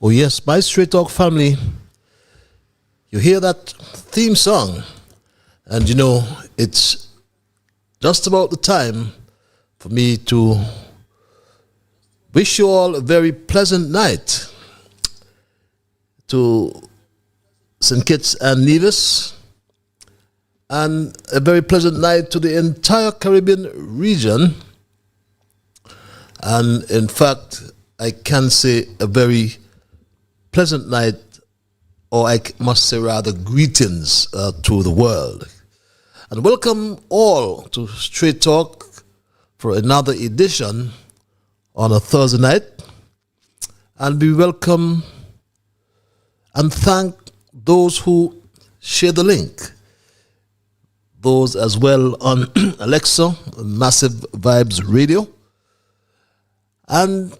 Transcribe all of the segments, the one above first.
Oh yes, my Straight Talk family, you hear that theme song, and you know, it's just about the time for me to wish you all a very pleasant night to St. Kitts and Nevis, and a very pleasant night to the entire Caribbean region, and in fact, I can say a very pleasant night, or I must say rather greetings to the world. And welcome all to Straight Talk for another edition on a Thursday night. And we welcome and thank those who share the link. Those as well on Alexa, Massive Vibes Radio. And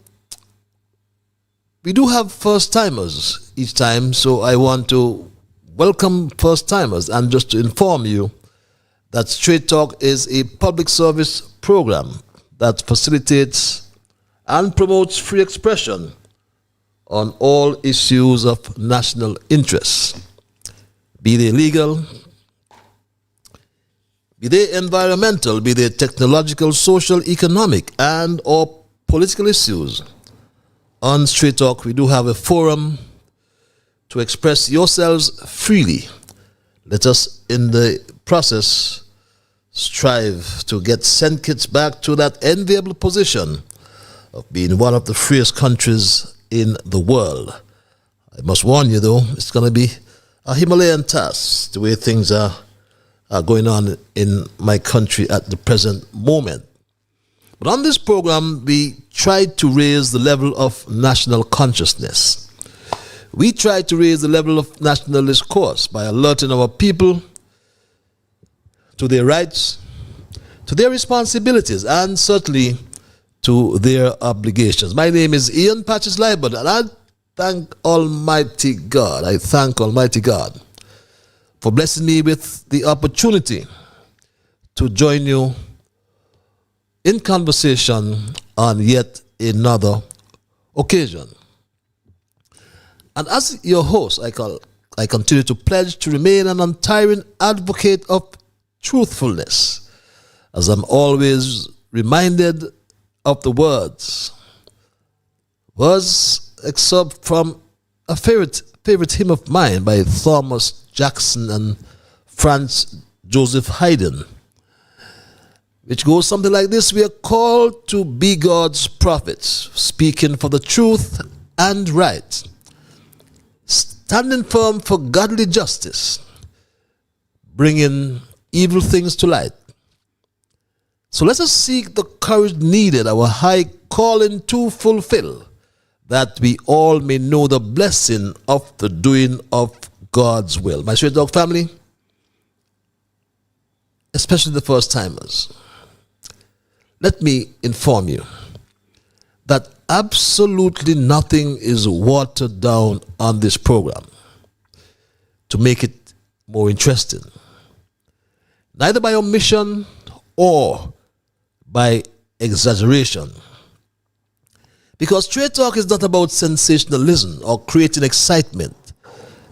we do have first-timers each time, so I want to welcome first-timers and just to inform you that Straight Talk is a public service program that facilitates and promotes free expression on all issues of national interest, be they legal, be they environmental, be they technological, social, economic, and or political issues. On Straight Talk, we do have a forum to express yourselves freely. Let us, in the process, strive to get St. Kitts back to that enviable position of being one of the freest countries in the world. I must warn you, though, it's going to be a Himalayan task, the way things are going on in my country at the present moment. But on this program, we tried to raise the level of national consciousness. We tried to raise the level of national discourse by alerting our people to their rights, to their responsibilities, and certainly to their obligations. My name is Ian Patches Liburd, and I thank Almighty God. I thank Almighty God for blessing me with the opportunity to join you in conversation on yet another occasion. And as your host, I continue to pledge to remain an untiring advocate of truthfulness, as I'm always reminded of the words was excerpt from a favorite hymn of mine by Thomas Jackson and Franz Joseph Haydn, which goes something like this: we are called to be God's prophets, speaking for the truth and right, standing firm for godly justice, bringing evil things to light. So let us seek the courage needed, our high calling to fulfill, that we all may know the blessing of the doing of God's will. My Straight Dog family, especially the first timers, let me inform you that absolutely nothing is watered down on this program to make it more interesting, neither by omission or by exaggeration. Because Straight Talk is not about sensationalism or creating excitement,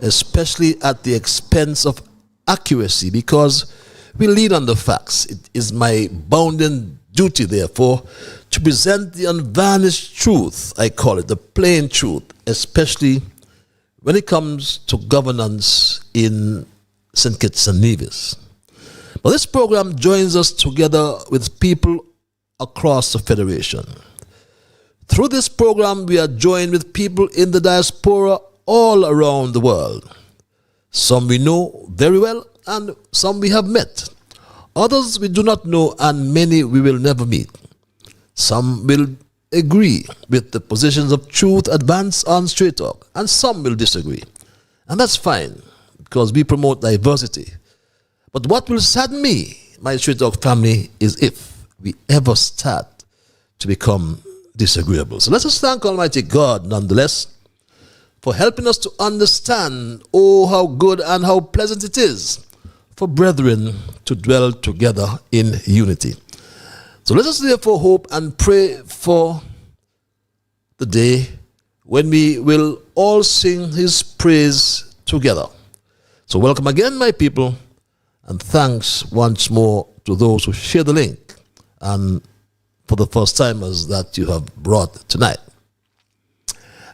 especially at the expense of accuracy, because we lead on the facts. It is my bounden duty, therefore, to present the unvarnished truth, I call it, the plain truth, especially when it comes to governance in St. Kitts and Nevis. But this program joins us together with people across the Federation. Through this program, we are joined with people in the diaspora all around the world. Some we know very well, and some we have met. Others we do not know, and many we will never meet. Some will agree with the positions of truth advanced on Straight Talk, and some will disagree. And that's fine, because we promote diversity. But what will sadden me, my Straight Talk family, is if we ever start to become disagreeable. So let us thank Almighty God, nonetheless, for helping us to understand, oh, how good and how pleasant it is for brethren to dwell together in unity. So let us therefore hope and pray for the day when we will all sing his praise together. So welcome again, my people, and thanks once more to those who share the link and for the first timers that you have brought tonight.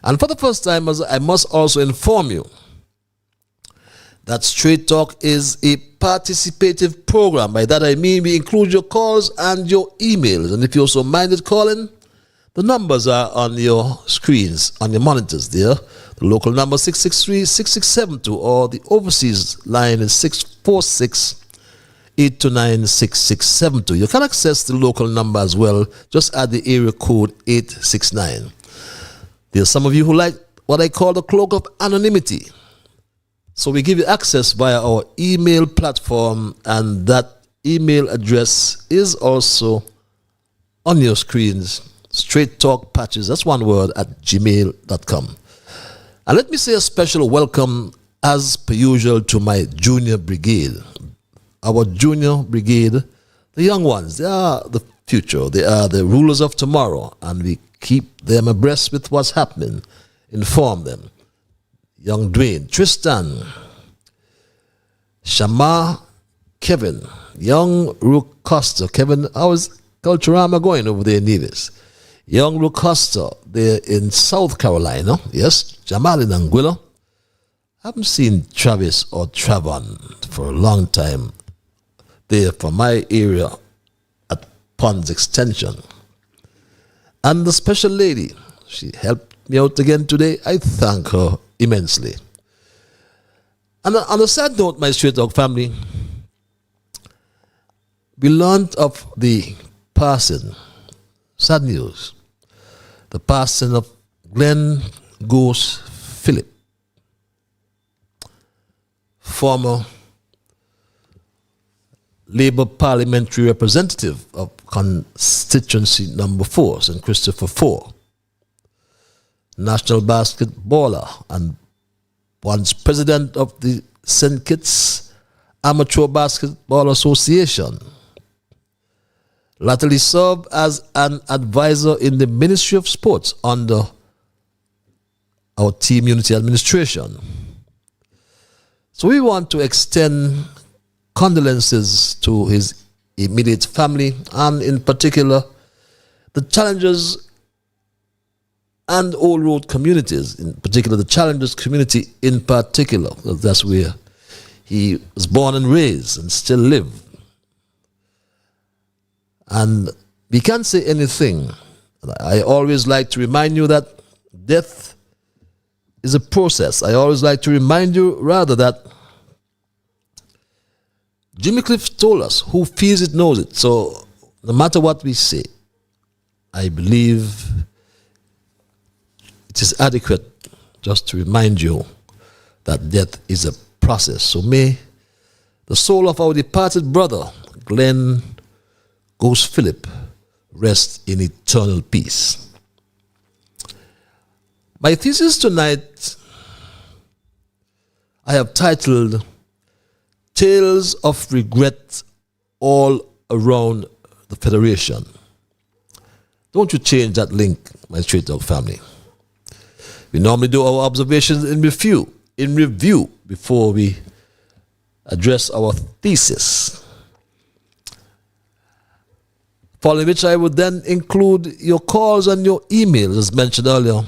And for the first timers, I must also inform you that Straight Talk is a participative program. By that I mean we include your calls and your emails. And if you're so minded calling, the numbers are on your screens, on your monitors there. The local number 663-6672, or the overseas line is 646-829-6672. You can access the local number as well. Just add the area code 869. There's some of you who like what I call the cloak of anonymity. So we give you access via our email platform, and that email address is also on your screens. Straight Talk Patches, that's one word, at gmail.com. And let me say a special welcome, as per usual, to my junior brigade. Our junior brigade, the young ones, they are the future. They are the rulers of tomorrow, and we keep them abreast with what's happening, inform them. Young Dwayne, Tristan, Shama, Kevin, young Rook Costa. Kevin, how is Culturama going over there in Nevis? Young Rook Costa, they're in South Carolina. Yes, Jamal in Anguilla. I haven't seen Travis or Travon for a long time there from my area at Ponds Extension. And the special lady, she helped me out again today. I thank her immensely. And on a sad note, my Straight Talk family, we learned of the passing, sad news, the passing of Glenn Goose Phillip, former Labour parliamentary representative of constituency number 4, St. Christopher 4, national basketballer, and once president of the St. Kitts Amateur Basketball Association. Latterly served as an advisor in the Ministry of Sports under our Team Unity administration. So we want to extend condolences to his immediate family, and in particular the challenges and old road communities, in particular the challenges community in particular, because that's where he was born and raised and still live. And we can't say anything. I always like to remind you that death is a process. I always like to remind you rather that Jimmy Cliff told us, who feels it knows it. So no matter what we say, I believe it is adequate just to remind you that death is a process. So may the soul of our departed brother, Glenn Ghost Philip, rest in eternal peace. My thesis tonight I have titled Tales of Regret All Around the Federation. Don't you change that link, my Straight Talk family. We normally do our observations in review before we address our thesis. Following which I would then include your calls and your emails, as mentioned earlier,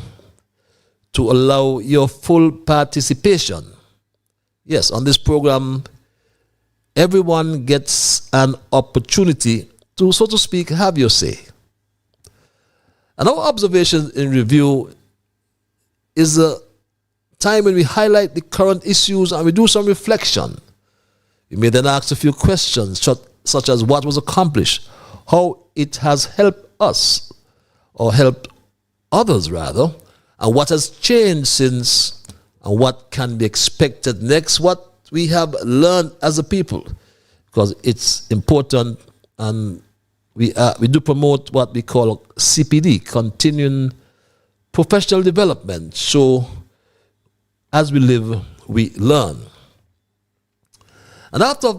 to allow your full participation. Yes, on this program, everyone gets an opportunity to, so to speak, have your say. And our observations in review is a time when we highlight the current issues and we do some reflection. We may then ask a few questions, such as what was accomplished, how it has helped us, or helped others rather, and what has changed since, and what can be expected next, what we have learned as a people, because it's important, and we do promote what we call CPD, continuing professional development. So as we live, we learn. And after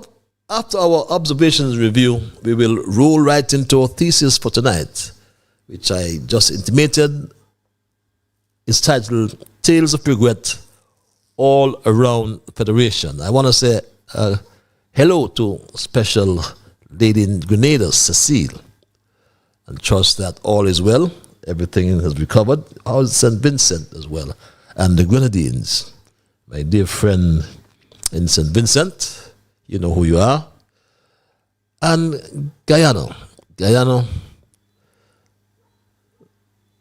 our observations review, we will roll right into our thesis for tonight, which I just intimated is titled Tales of Regret All Around the Federation. I want to say hello to special lady in Grenada, Cecile, and trust that all is well. Everything has recovered. How's St. Vincent as well? And the Grenadines, my dear friend in St. Vincent, you know who you are. And Guyana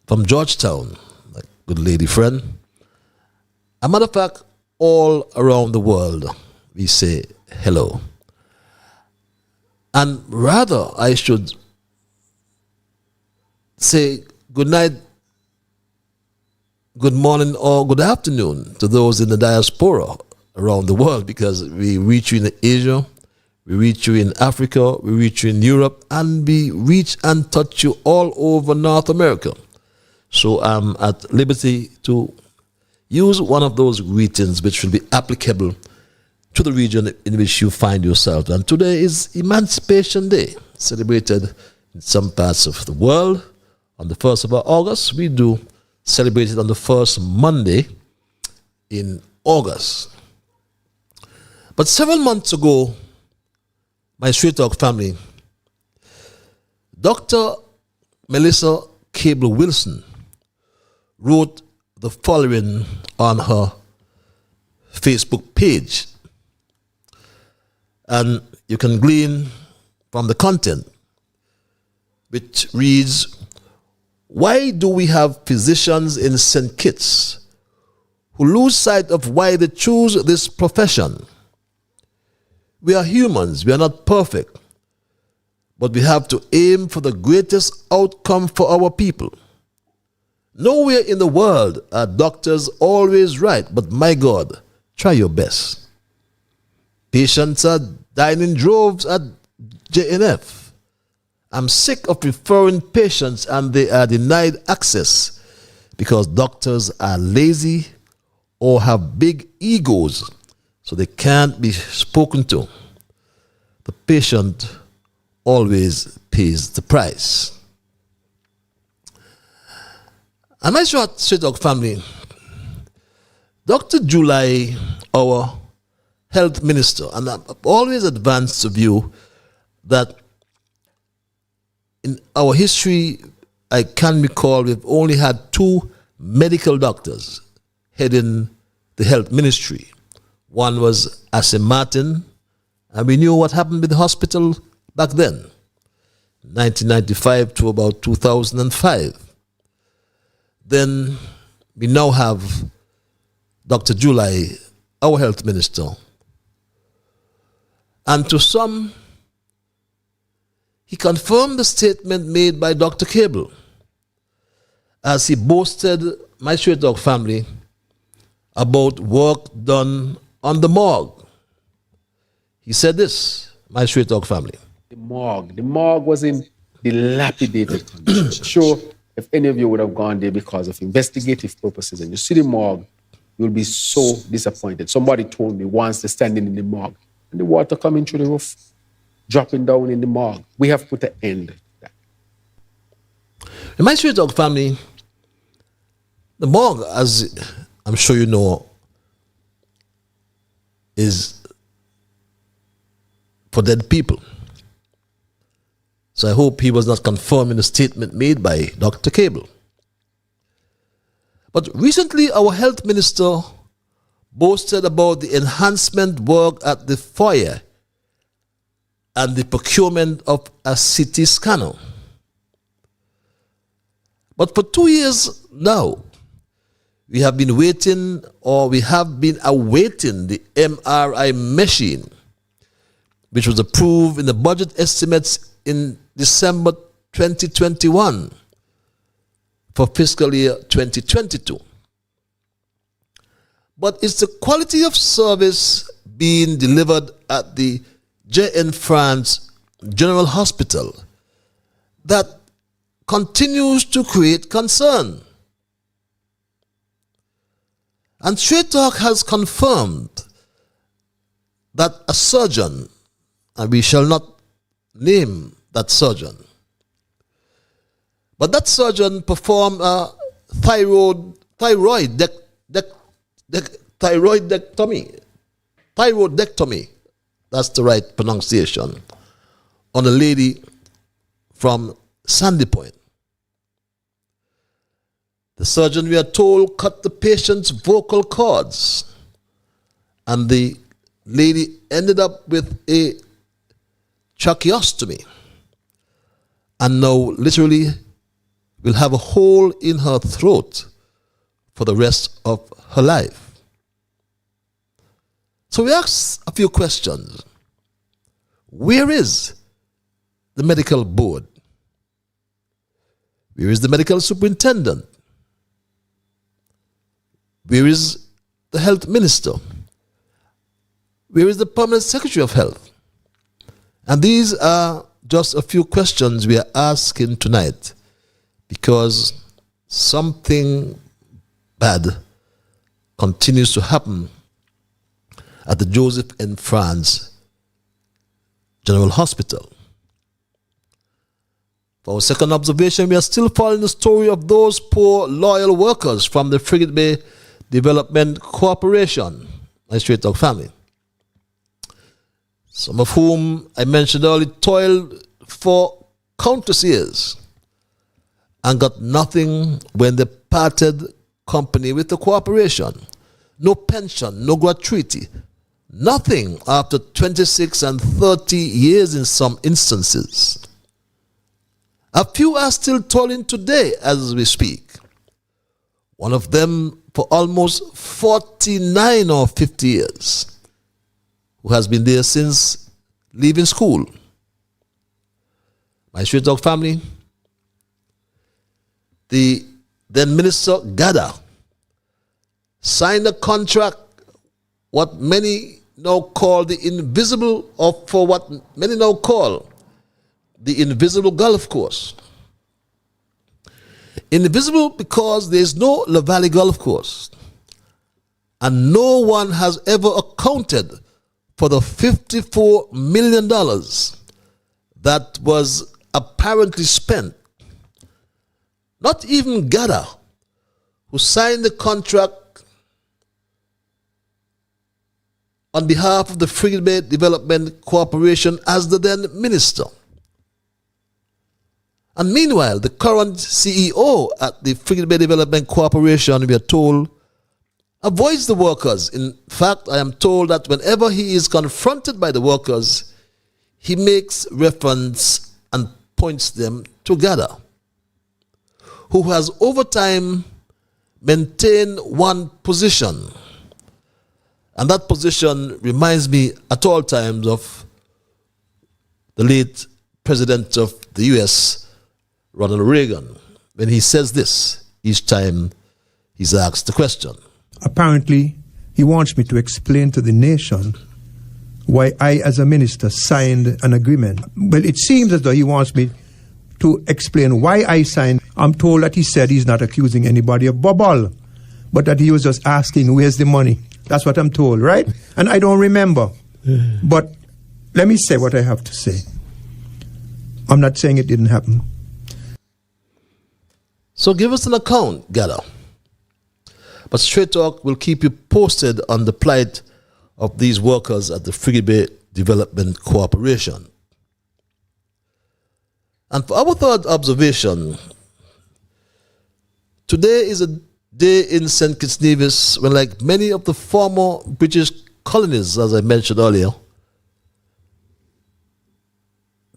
from Georgetown, my good lady friend. A matter of fact, all around the world, we say hello. And rather, I should say good night, good morning, or good afternoon to those in the diaspora around the world, because we reach you in Asia, we reach you in Africa, we reach you in Europe, and we reach and touch you all over North America. So I'm at liberty to use one of those greetings which will be applicable to the region in which you find yourself. And today is Emancipation Day, celebrated in some parts of the world on the 1st of August. We do celebrate it on the first Monday in August. But several months ago, my Straight Talk family, Dr. Melissa Cable Wilson wrote the following on her Facebook page. And you can glean from the content, which reads, why do we have physicians in St. Kitts who lose sight of why they choose this profession? We are humans, we are not perfect, but we have to aim for the greatest outcome for our people. Nowhere in the world are doctors always right, but my God, try your best. Patients are dying in droves at JNF. I'm sick of referring patients and they are denied access because doctors are lazy or have big egos, so they can't be spoken to. The patient always pays the price. And my Straight Talk family, Dr. July, our health minister, and I've always advanced the view that in our history, I can recall, we've only had 2 medical doctors heading the health ministry. One was Asim Martin, and we knew what happened with the hospital back then, 1995 to about 2005. Then we now have Dr. July, our health minister. And to some, he confirmed the statement made by Dr. Cable as he boasted my Straight Talk family about work done on the morgue. He said this, my Straight Talk family. The morgue was in dilapidated condition. Sure, if any of you would have gone there because of investigative purposes and you see the morgue, you'll be so disappointed. Somebody told me once they're standing in the morgue and the water coming through the roof, dropping down in the morgue. We have put an end to that. In my Straight Talk family, the morgue, as I'm sure you know, is for dead people. So I hope he was not confirming the statement made by Dr. Cable. But recently, our health minister boasted about the enhancement work at the foyer and the procurement of a CT scanner. But for 2 years now, we have been waiting, or we have been awaiting the MRI machine, which was approved in the budget estimates in December 2021 for fiscal year 2022. But it's the quality of service being delivered at the JN France General Hospital that continues to create concern. And Straight Talk has confirmed that a surgeon, and we shall not name that surgeon, but that surgeon performed a thyroidectomy, that's the right pronunciation, on a lady from Sandy Point. The surgeon, we are told, cut the patient's vocal cords, and the lady ended up with a tracheostomy, and now literally will have a hole in her throat for the rest of her life. So we ask a few questions. Where is the medical board? Where is the medical superintendent? Where is the health minister? Where is the permanent secretary of health? And these are just a few questions we are asking tonight, because something bad continues to happen at the Joseph N. France General Hospital. For our second observation, we are still following the story of those poor loyal workers from the Frigate Bay Development Corporation, my Straight Talk family, some of whom I mentioned earlier toiled for countless years and got nothing when they parted company with the corporation. No pension, no gratuity, nothing after 26 and 30 years in some instances. A few are still toiling today as we speak. One of them for almost 49 or 50 years, who has been there since leaving school. My Straight Talk family, the then Minister Gada signed a contract, what many now call the invisible, or for what many now call the invisible golf course. Invisible because there is no La Valley Golf Course, and no one has ever accounted for the $54 million that was apparently spent. Not even Gada, who signed the contract on behalf of the Frigate Bay Development Corporation as the then minister. And meanwhile, the current CEO at the Frigate Bay Development Corporation, we are told, avoids the workers. In fact, I am told that whenever he is confronted by the workers, he makes reference and points them together. Who has over time maintained one position. And that position reminds me at all times of the late President of the US, Ronald Reagan, when he says this each time he's asked the question. Apparently, he wants me to explain to the nation why I, as a minister, signed an agreement. Well, it seems as though he wants me to explain why I signed. I'm told that he said he's not accusing anybody of bubble, but that he was just asking, where's the money? That's what I'm told, right? And I don't remember. But let me say what I have to say. I'm not saying it didn't happen. So give us an account, Gather. But Straight Talk will keep you posted on the plight of these workers at the Frigate Bay Development Corporation. And for our third observation, today is a day in St. Kitts Nevis when, like many of the former British colonies, as I mentioned earlier,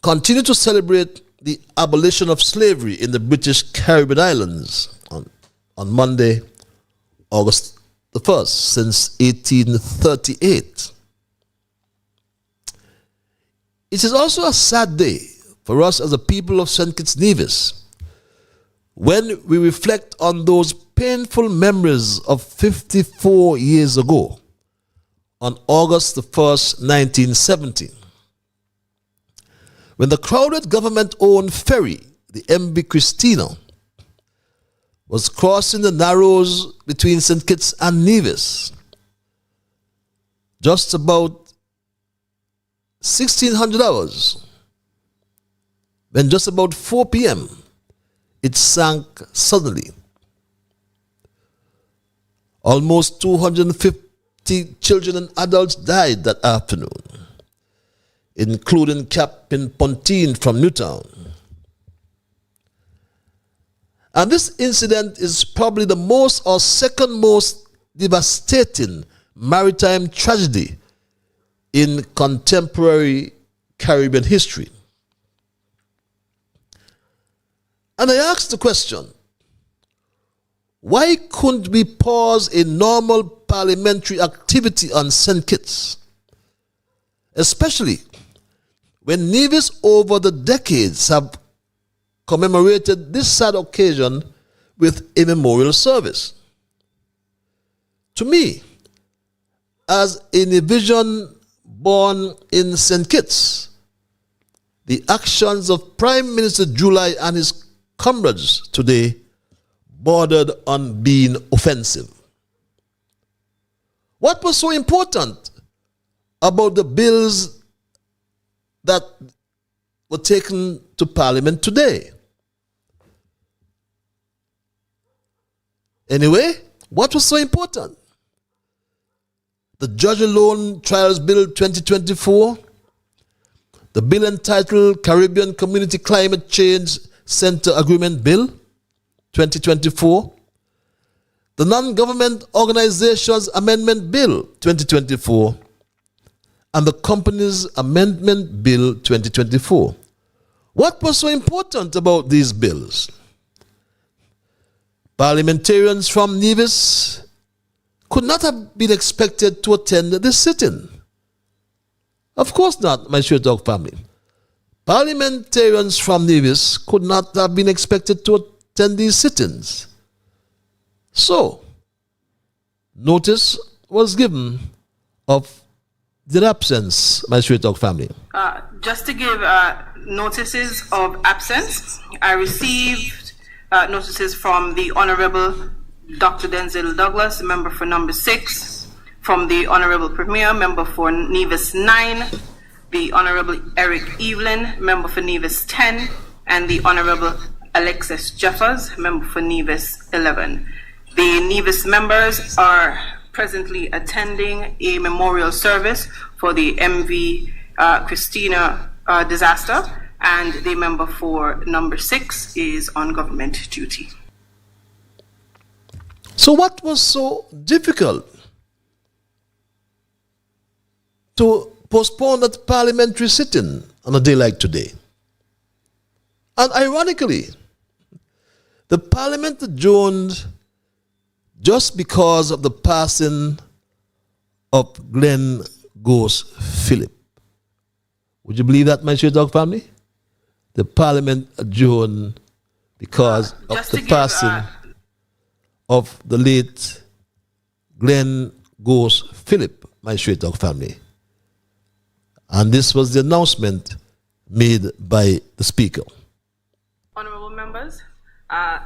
continue to celebrate the abolition of slavery in the British Caribbean Islands on Monday, August the 1st, since 1838. It is also a sad day for us as a people of St. Kitts Nevis when we reflect on those painful memories of 54 years ago, on August the 1st, 1970, when the crowded government-owned ferry, the MV Christina, was crossing the narrows between St. Kitts and Nevis. Just about 1600 hours, when just about 4 p.m., it sank suddenly. Almost 250 children and adults died that afternoon, including Captain Pontine from Newtown. And this incident is probably the most or second most devastating maritime tragedy in contemporary Caribbean history. And I asked the question, why couldn't we pause a normal parliamentary activity on St. Kitts? Especially when Nevis over the decades have commemorated this sad occasion with a memorial service. To me, as a Nevisian born in St. Kitts, the actions of Prime Minister July and his comrades today bordered on being offensive. What was so important about the bills that were taken to Parliament today? Anyway, what was so important? The Judge Alone Trials Bill 2024, the bill entitled Caribbean Community Climate Change Center Agreement Bill 2024, the Non-Government Organizations Amendment Bill 2024, and the Companies Amendment Bill 2024. What was so important about these bills? Parliamentarians from Nevis could not have been expected to attend this sitting. Of course not, my Straight Talk family. Parliamentarians from Nevis could not have been expected to attend these sittings. So, notice was given of their absence, my Straight Talk family. Just to give notices of absence, I received notices from the Honorable Dr. Denzel Douglas, member for number 6, from the Honorable Premier, member for Nevis 9, the Honorable Eric Evelyn, member for Nevis 10, and the Honorable Alexis Jeffers, member for Nevis 11. The Nevis members are presently attending a memorial service for the MV Christina disaster, and the member for number 6 is on government duty. So what was so difficult to postpone that parliamentary sitting on a day like today? And ironically, the parliament adjourned just because of the passing of Glenn Ghost Philip. Would you believe that, my Straight Dog family? The parliament adjourned because of the passing of the late Glenn Ghost Philip, my Straight Dog family. And this was the announcement made by the Speaker. Honorable members,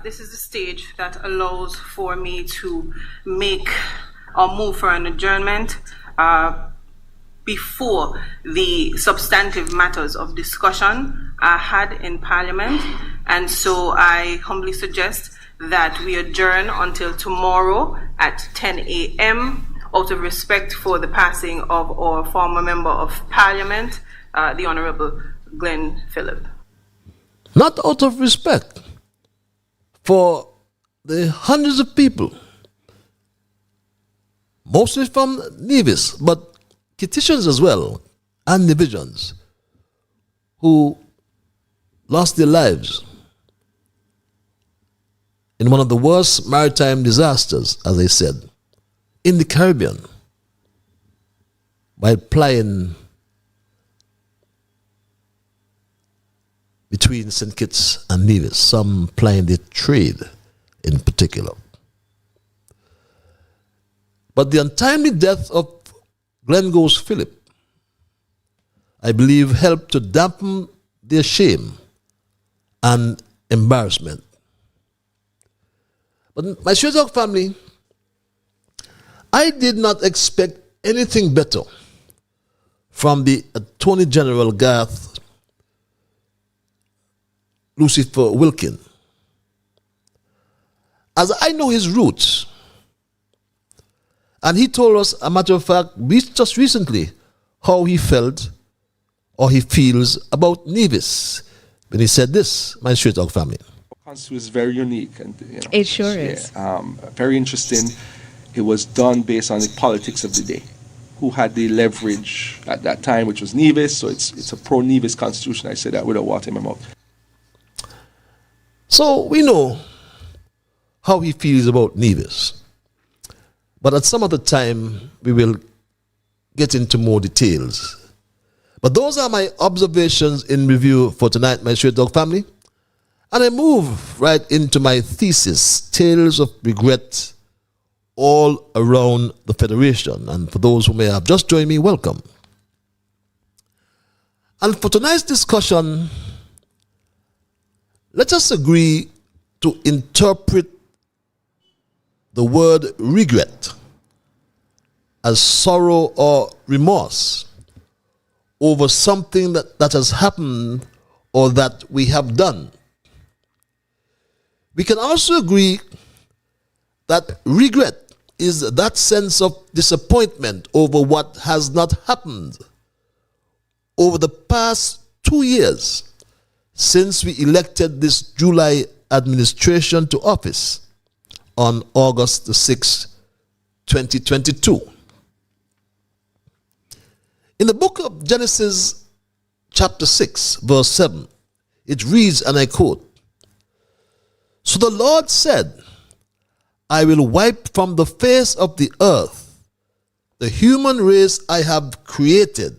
this is the stage that allows for me to make or move for an adjournment before the substantive matters of discussion are had in Parliament. And so I humbly suggest that we adjourn until tomorrow at 10 a.m. out of respect for the passing of our former Member of Parliament, the Honorable Glenn Philip. Not out of respect for the hundreds of people, mostly from Nevis, but Kittitians as well, and divisions, who lost their lives in one of the worst maritime disasters, as I said, in the Caribbean, by plying between St. Kitts and Nevis, some plying their trade in particular. But the untimely death of Glenn Ghost Philip, I believe, helped to dampen their shame and embarrassment. But my Straight Dog family, I did not expect anything better from the Attorney General Garth Lucifer Wilkin. As I know his roots, and he told us, a matter of fact, just recently, how he felt or he feels about Nevis when he said this, my Straight Dog family. Constitution is very unique, and it sure is. Very interesting. It was done based on the politics of the day. Who had the leverage at that time, which was Nevis, so it's a pro-Nevis constitution. I say that with a water in my mouth. So we know how he feels about Nevis. But at some other time, we will get into more details. But those are my observations in review for tonight, my Straight Dog family. And I move right into my thesis, Tales of Regret All Around the Federation. And for those who may have just joined me, welcome. And for tonight's discussion, let us agree to interpret the word regret as sorrow or remorse over something that has happened or that we have done. We can also agree that regret is that sense of disappointment over what has not happened over the past 2 years since we elected this July administration to office on August the 6th, 2022. In the book of Genesis, chapter 6, verse 7, it reads, and I quote, "So the Lord said, I will wipe from the face of the earth the human race I have created,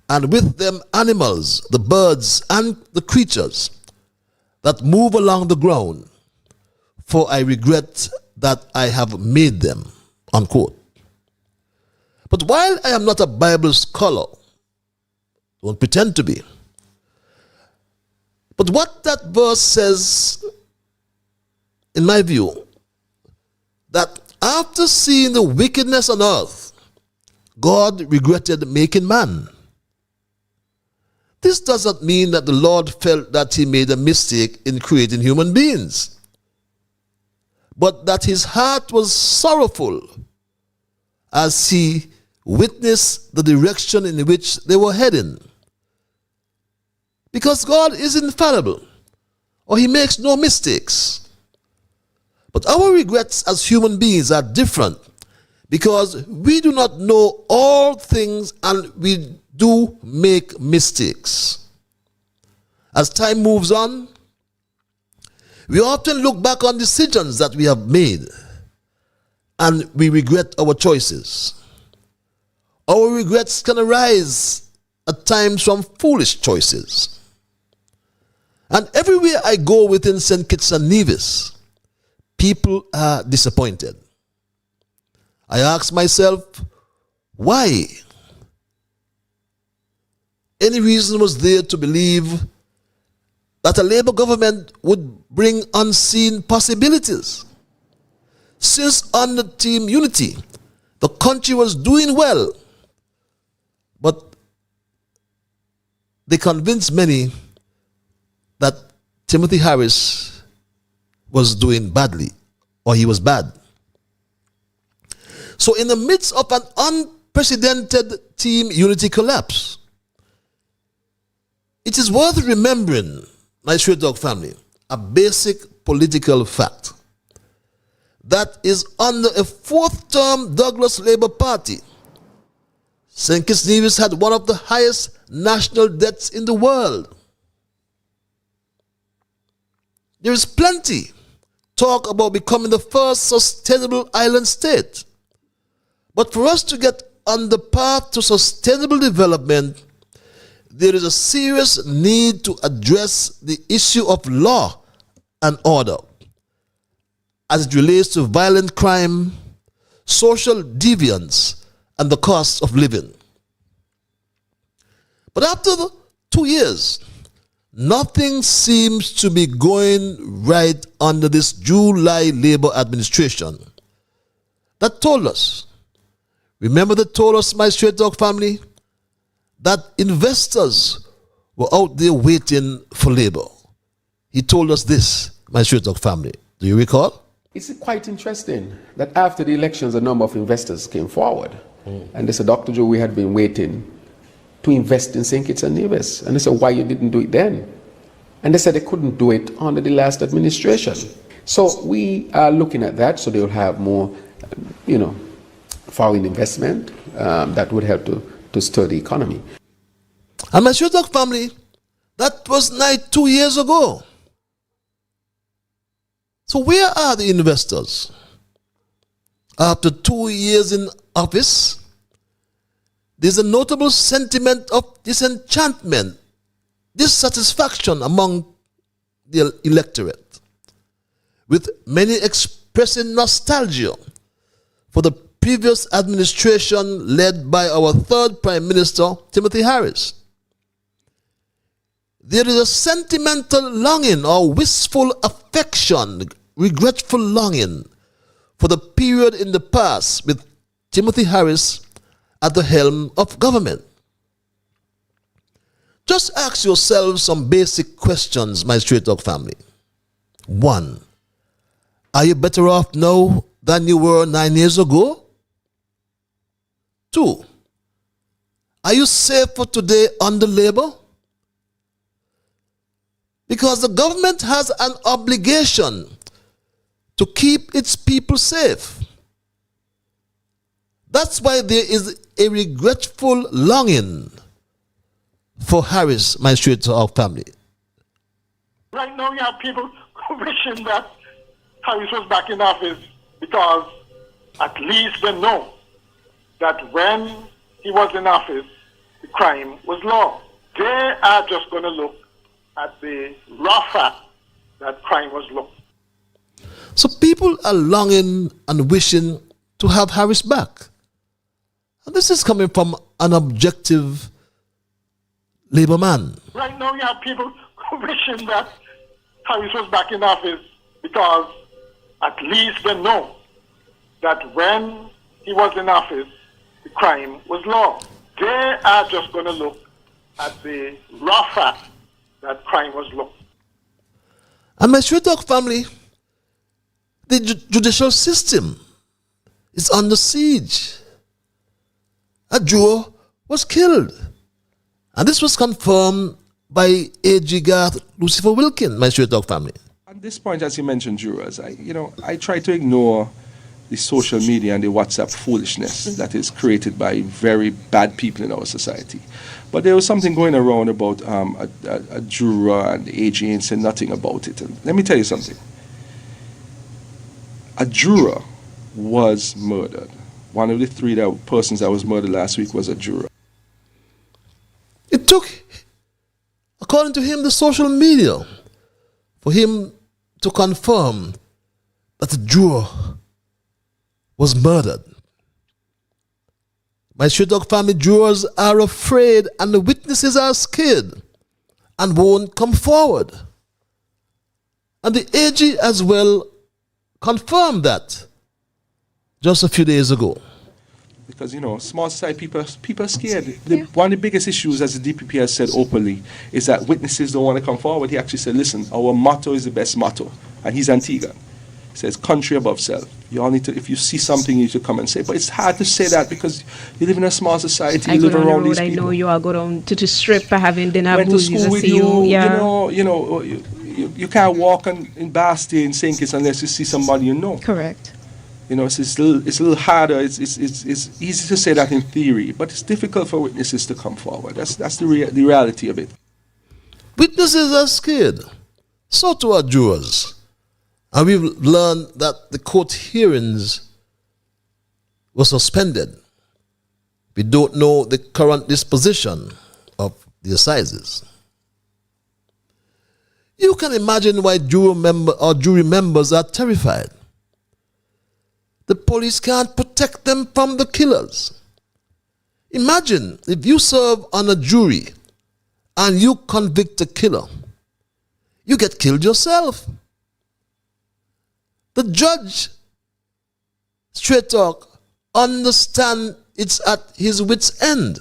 and with them animals, the birds, and the creatures that move along the ground, for I regret that I have made them," unquote. But while I am not a Bible scholar, don't pretend to be, but what that verse says, in my view, that after seeing the wickedness on earth, God regretted making man. This doesn't mean that the Lord felt that he made a mistake in creating human beings, but that his heart was sorrowful as he witnessed the direction in which they were heading. because God is infallible, or he makes no mistakes. But our regrets as human beings are different, because we do not know all things and we do make mistakes. As time moves on, we often look back on decisions that we have made and we regret our choices. Our regrets can arise at times from foolish choices. And everywhere I go within St. Kitts and Nevis, people are disappointed. I ask myself, why? Any reason was there to believe that a Labour government would bring unseen possibilities? Since under Team Unity, the country was doing well, but they convinced many that Timothy Harris was doing badly, or he was bad. So in the midst of an unprecedented Team Unity collapse, it is worth remembering, my Straight Dog family, a basic political fact. That is, under a fourth-term Douglas Labour Party, St. Kitts Nevis had one of the highest national debts in the world. There is plenty talk about becoming the first sustainable island state. But for us to get on the path to sustainable development, there is a serious need to address the issue of law and order as it relates to violent crime, social deviance, and the cost of living. But after the 2 years, nothing seems to be going right under this July Labour administration that told us, remember they told us, my Straight Dog family, that investors were out there waiting for Labour. He told us this, my Straight Dog family. Do you recall? It's quite interesting that after the elections, a number of investors came forward. And they said, Dr. Joe, we had been waiting to invest in St. Kitts and Nevis. And they said, why you didn't do it then? And they said they couldn't do it under the last administration. So we are looking at that, so they will have more, foreign investment that would help to stir the economy. And my Straight Dog family, that was nigh 2 years ago. So where are the investors? After 2 years in office, there's a notable sentiment of disenchantment, dissatisfaction among the electorate, with many expressing nostalgia for the previous administration led by our third Prime Minister, Timothy Harris. There is a sentimental longing or wistful affection, regretful longing for the period in the past with Timothy Harris at the helm of government. Just ask yourself some basic questions, my Straight Dog family. 1. Are you better off now than you were 9 years ago? 2. Are you safer today under Labour? Because the government has an obligation to keep its people safe. That's why there is a regretful longing for Harris, my Straight Dog family. Right now you have people wishing that Harris was back in office because at least they know that when he was in office, the crime was low. They are just going to look at the raw fact that crime was low. So people are longing and wishing to have Harris back. And this is coming from an objective Labour man. Right now you have people wishing that Harris was back in office because at least they know that when he was in office, the crime was low. They are just going to look at the raw fact that crime was low. And my Straight Dog family, the judicial system is under siege. A juror was killed. And this was confirmed by A.G. Garth, Lucifer Wilkin, my Straight Talk family. At this point, as you mentioned, jurors, I try to ignore the social media and the WhatsApp foolishness that is created by very bad people in our society. But there was something going around about a juror and the AG ain't said nothing about it. And let me tell you something. A juror was murdered. One of the three persons that was murdered last week was a juror. It took, according to him, the social media for him to confirm that the juror was murdered. My Straight Talk family, jurors are afraid and the witnesses are scared and won't come forward. And the AG as well confirmed that just a few days ago. Because, small society people are scared. One of the biggest issues, as the DPP has said openly, is that witnesses don't want to come forward. He actually said, listen, our motto is the best motto. And he's Antigua. He says, country above self. You all need to, if you see something, you need to come and say. But it's hard to say that because you live in a small society. You live around these people. I know you all go down to the strip for having dinner. Went to school with you. Yeah. You can't walk in Bastille and St. Kitts unless you see somebody you know. Correct. It's a little harder. It's easy to say that in theory, but it's difficult for witnesses to come forward. That's the reality of it. Witnesses are scared. So too are jurors. And we've learned that the court hearings were suspended. We don't know the current disposition of the assizes. You can imagine why jury members are terrified. The police can't protect them from the killers. Imagine if you serve on a jury and you convict a killer, you get killed yourself. The judge, Straight Talk, understand it's at his wit's end.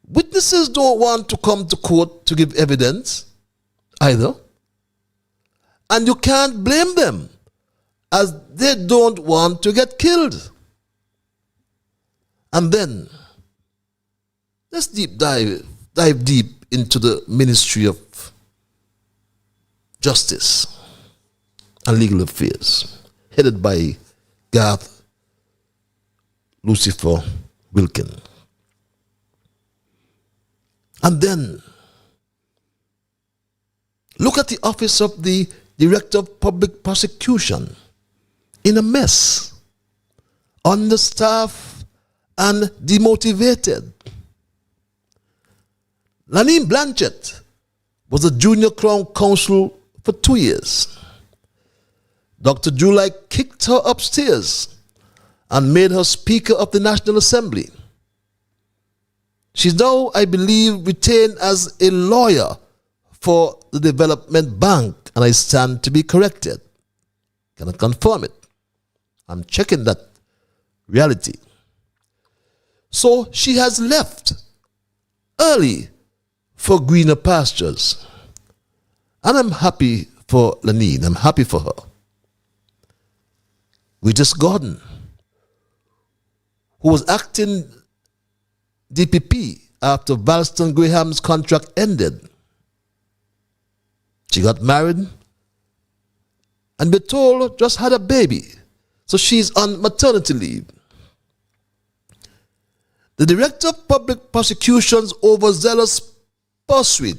Witnesses don't want to come to court to give evidence either. And you can't blame them, as they don't want to get killed. And then, let's dive deep into the Ministry of Justice and Legal Affairs, headed by Garth Lucifer Wilkin. And then, look at the office of the Director of Public Prosecution, in a mess, understaffed and demotivated. Lanine Blanchett was a junior Crown Counsel for 2 years. Dr. July kicked her upstairs and made her Speaker of the National Assembly. She's now, I believe, retained as a lawyer for the Development Bank, and I stand to be corrected. Cannot confirm it. I'm checking that reality. So she has left early for greener pastures. And I'm happy for Lanine. I'm happy for her. Regis Gordon, who was acting DPP after Valston Graham's contract ended. She got married and be told just had a baby. So she's on maternity leave. The Director of Public Prosecution's overzealous pursuit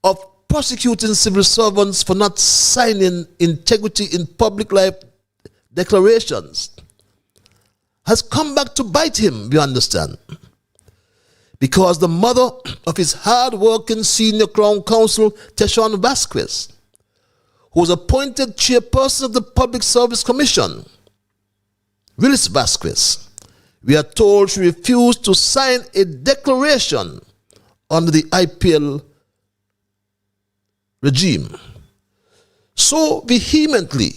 of prosecuting civil servants for not signing integrity in public life declarations has come back to bite him, we understand. Because the mother of his hard-working senior Crown Counsel, Teshawn Vasquez, who was appointed chairperson of the Public Service Commission, Willis Vasquez, we are told she refused to sign a declaration under the IPL regime. So vehemently,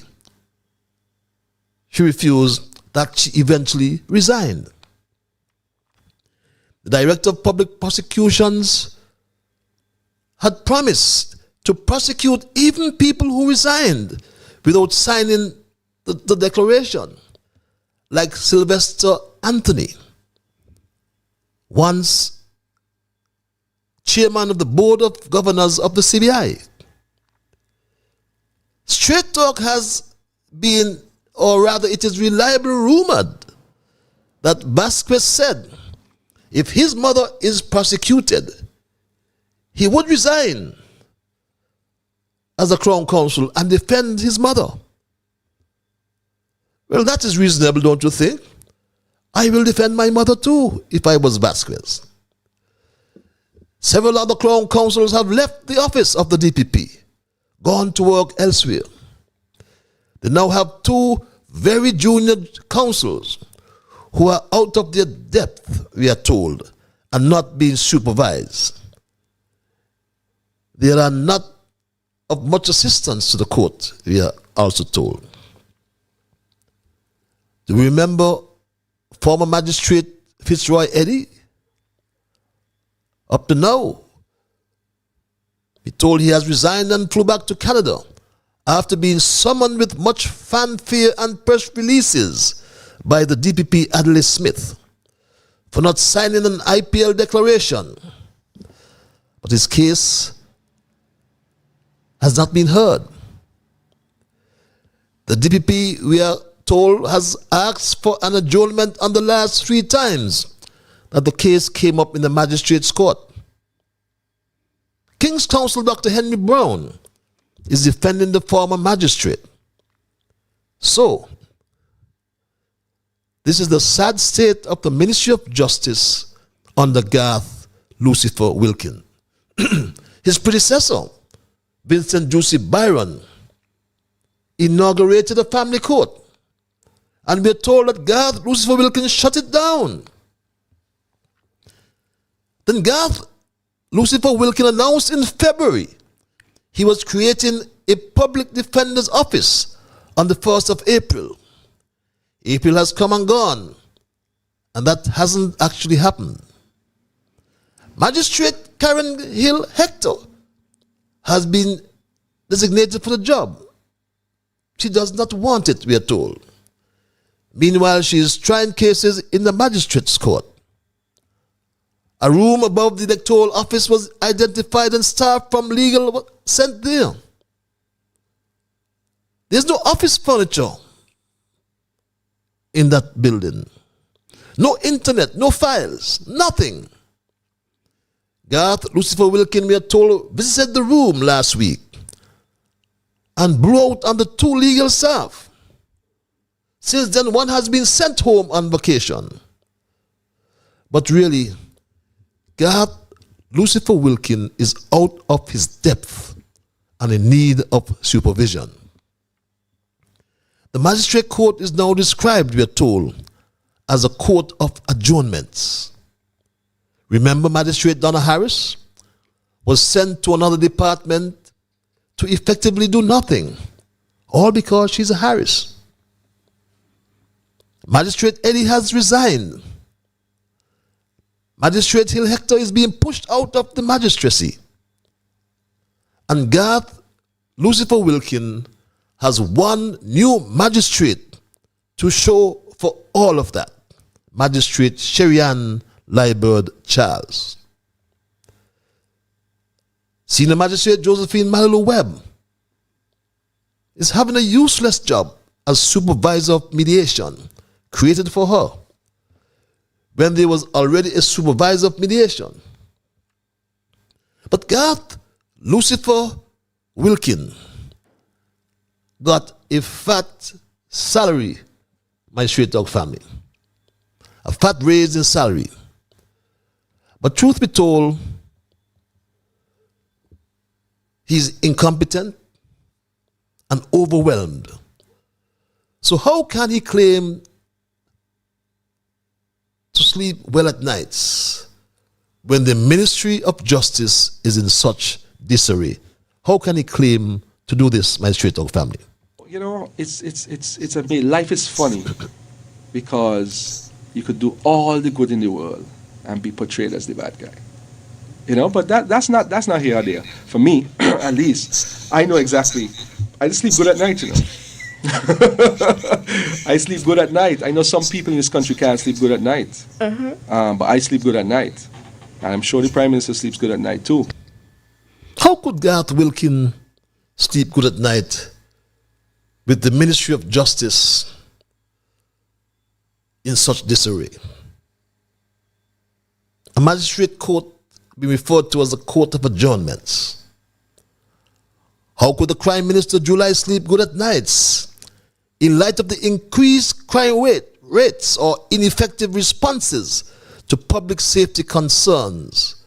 she refused that she eventually resigned. The Director of Public Prosecutions had promised to prosecute even people who resigned without signing the declaration, like Sylvester Anthony. Once chairman of the board of governors of the CBI. Straight Talk has been, or rather it is reliably rumored, that Vasquez said if his mother is prosecuted, he would resign as a Crown Counsel and defend his mother. Well, that is reasonable, don't you think? I will defend my mother too if I was Vasquez. Several other Crown Counsels have left the office of the DPP, gone to work elsewhere. They now have two very junior counsels who are out of their depth, we are told, and not being supervised. They are not of much assistance to the court, we are also told. Do you remember former magistrate Fitzroy Eddy? Up to now, he told he has resigned and flew back to Canada after being summoned with much fanfare and press releases by the DPP Adlai Smith for not signing an IPL declaration. But his case has not been heard. The DPP, we are told, has asked for an adjournment on the last 3 times that the case came up in the magistrate's court. King's Counsel Dr. Henry Brown is defending the former magistrate. So, this is the sad state of the Ministry of Justice under Garth Lucifer Wilkin. His predecessor, Vincent Juicy Byron, inaugurated a family court, and we are told that Garth Lucifer Wilkin shut it down. Then Garth Lucifer Wilkin announced in February he was creating a public defender's office on the 1st of April. April has come and gone, and that hasn't actually happened. Magistrate Karen Hill Hector has been designated for the job. She does not want it, we are told. Meanwhile, she is trying cases in the magistrate's court. A room above the electoral office was identified and staff from legal was sent there. There's no office furniture in that building. No internet, no files, nothing. Garth Lucifer Wilkin, we are told, visited the room last week and blew out on the 2 legal staff. Since then, one has been sent home on vacation. But really, Garth Lucifer Wilkin is out of his depth and in need of supervision. The magistrate court is now described, we are told, as a court of adjournments. Remember, Magistrate Donna Harris was sent to another department to effectively do nothing, all because she's a Harris. Magistrate Eddy has resigned. Magistrate Hill Hector is being pushed out of the magistracy. And Garth Lucifer Wilkin has one new magistrate to show for all of that. Magistrate Sherry-Ann Liburd Charles. Senior Magistrate Josephine Malulu Webb is having a useless job as supervisor of mediation created for her when there was already a supervisor of mediation. But Garth Lucifer Wilkin got a fat salary, my Straight Talk family. A fat raise in salary. But truth be told, he's incompetent and overwhelmed. So how can he claim to sleep well at nights when the Ministry of Justice is in such disarray? How can he claim to do this, my Straight Talk family? You know, it's amazing. Life is funny because you could do all the good in the world and be portrayed as the bad guy. You know, but that's not here or there. For me, at least, I know exactly. I just sleep good at night, you know. I sleep good at night. I know some people in this country can't sleep good at night. But I sleep good at night. And I'm sure the Prime Minister sleeps good at night too. How could Garth Wilkin sleep good at night with the Ministry of Justice in such disarray? A magistrate court being referred to as a court of adjournments. How could the Crime Minister July sleep good at nights in light of the increased crime rates or ineffective responses to public safety concerns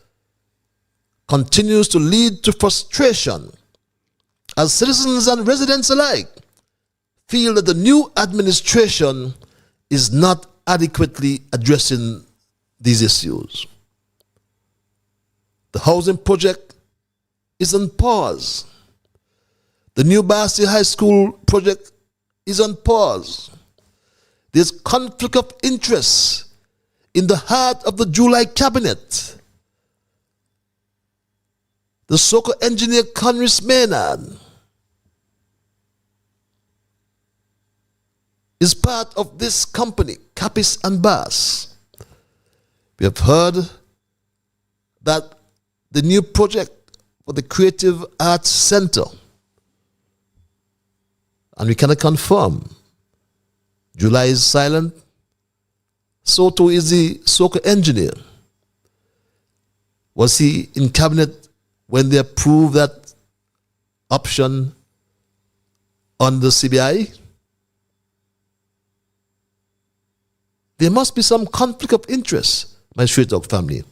continues to lead to frustration as citizens and residents alike feel that the new administration is not adequately addressing these issues. The housing project is on pause. The new Basti High School project is on pause. There's conflict of interest in the heart of the July cabinet. The soccer engineer Conris Maynard is part of this company, Capis and Bass. We have heard that the new project for the Creative Arts Center, and we cannot confirm, July is silent, so too is the soccer engineer. Was he in cabinet when they approved that option on the CBI? There must be some conflict of interest, my Straight Talk family,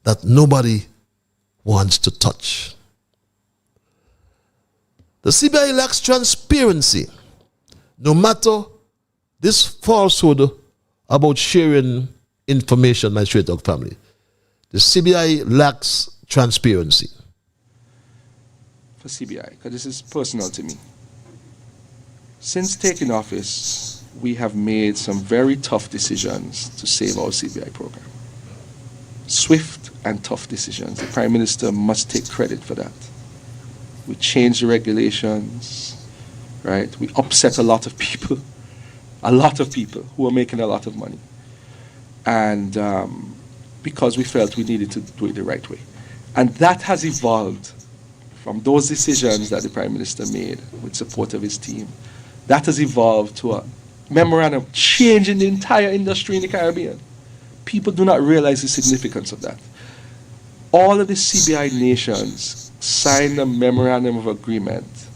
that nobody wants to touch. The CBI lacks transparency, no matter this falsehood about sharing information, my Straight Talk family. The CBI lacks transparency. For CBI, because this is personal to me. Since taking office, we have made some very tough decisions to save our CBI program. Swift and tough decisions. The Prime Minister must take credit for that. We changed the regulations, right? We upset a lot of people who are making a lot of money. And because we felt we needed to do it the right way. And that has evolved from those decisions that the Prime Minister made with support of his team. That has evolved to a memorandum changing the entire industry in the Caribbean. People do not realize the significance of that. All of the CBI nations signed a memorandum of agreement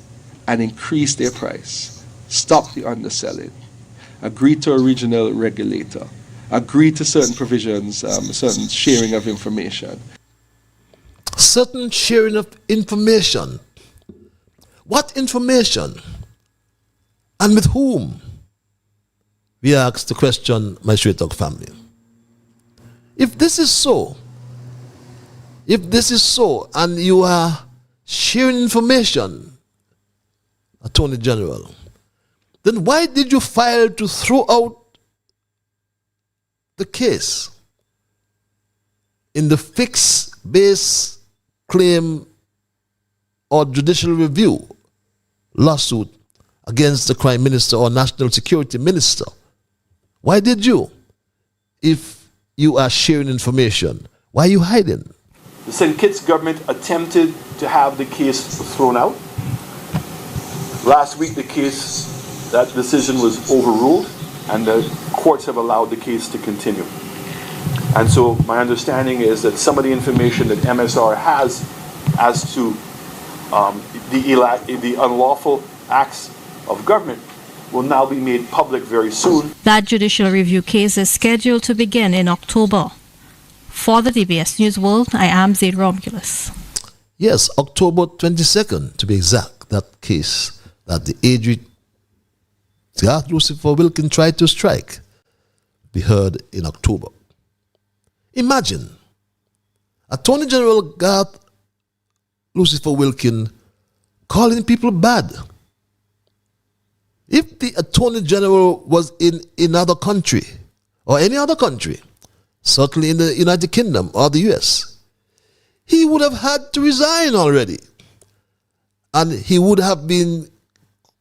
and increased their price, stopped the underselling, agreed to a regional regulator, agreed to certain provisions, certain sharing of information. Certain sharing of information. What information? And with whom? We ask the question, my Straight Talk family. If this is so, and you are sharing information, Attorney General, then why did you file to throw out the case in the fixed base claim or judicial review lawsuit against the Prime Minister or National Security Minister? Why did you? If you are sharing information, why are you hiding? The St. Kitts government attempted to have the case thrown out. Last week that decision was overruled and the courts have allowed the case to continue. And so my understanding is that some of the information that MSR has as to the unlawful acts of government will now be made public very soon. That judicial review case is scheduled to begin in October. For the DBS News World, I am Zaid Romulus. Yes, October 22nd, to be exact, that case that the aged Garth Lucifer Wilkin tried to strike be heard in October. Imagine, Attorney General Garth Lucifer Wilkin calling people bad. If the Attorney General was in another country, or any other country, certainly in the United Kingdom or the US, he would have had to resign already. And he would have been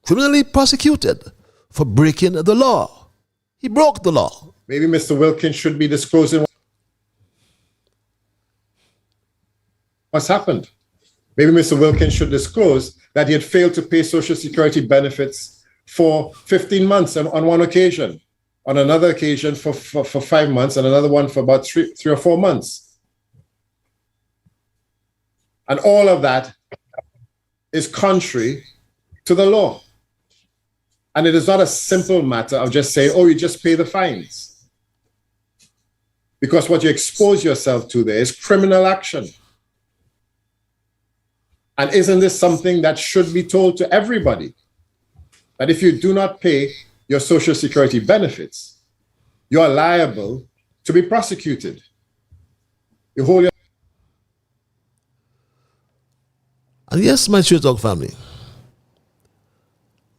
criminally prosecuted for breaking the law. He broke the law. Maybe Mr. Wilkins should be disclosing. has happened. Maybe Mr. Wilkins should disclose that he had failed to pay Social Security benefits for 15 months on one occasion, on another occasion for 5 months, and another one for about three or 4 months. And all of that is contrary to the law. And it is not a simple matter of just saying, oh, you just pay the fines. Because what you expose yourself to there is criminal action. And isn't this something that should be told to everybody? That if you do not pay your Social Security benefits, you are liable to be prosecuted. You hold your... And yes, my Straight Talk family,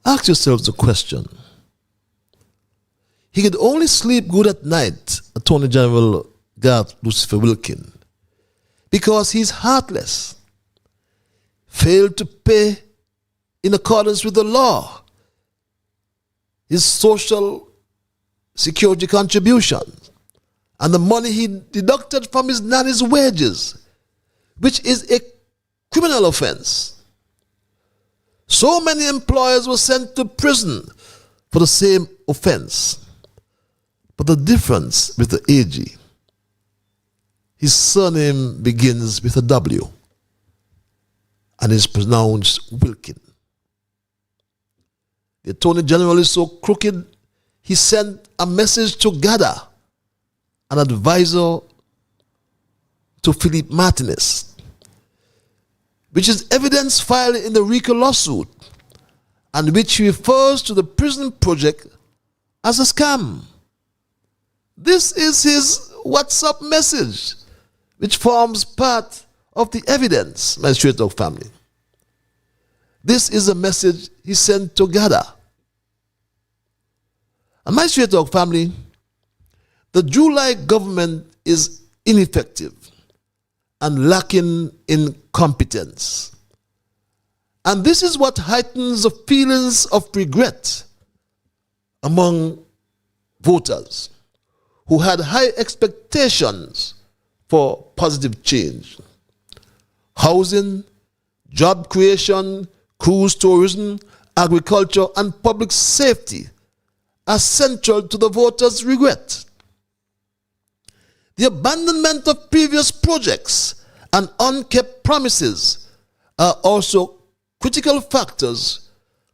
ask yourselves the question. He could only sleep good at night, Attorney General Garth Lucifer Wilkin, because he's heartless, failed to pay in accordance with the law his Social Security contributions and the money he deducted from his nanny's wages, which is a criminal offense. So many employers were sent to prison for the same offense. But the difference with the AG, his surname begins with a W and is pronounced Wilkin. The Attorney General is so crooked, he sent a message to Gada, an advisor to Philip Martinez, which is evidence filed in the RICO lawsuit, and which refers to the prison project as a scam. This is his WhatsApp message, which forms part of the evidence, my Straight Talk family. This is a message he sent to Gada. And my Straight Talk family, the July government is ineffective and lacking in competence. And this is what heightens the feelings of regret among voters who had high expectations for positive change. Housing, job creation, cruise tourism, agriculture, and public safety are central to the voters' regret. The abandonment of previous projects and unkept promises are also critical factors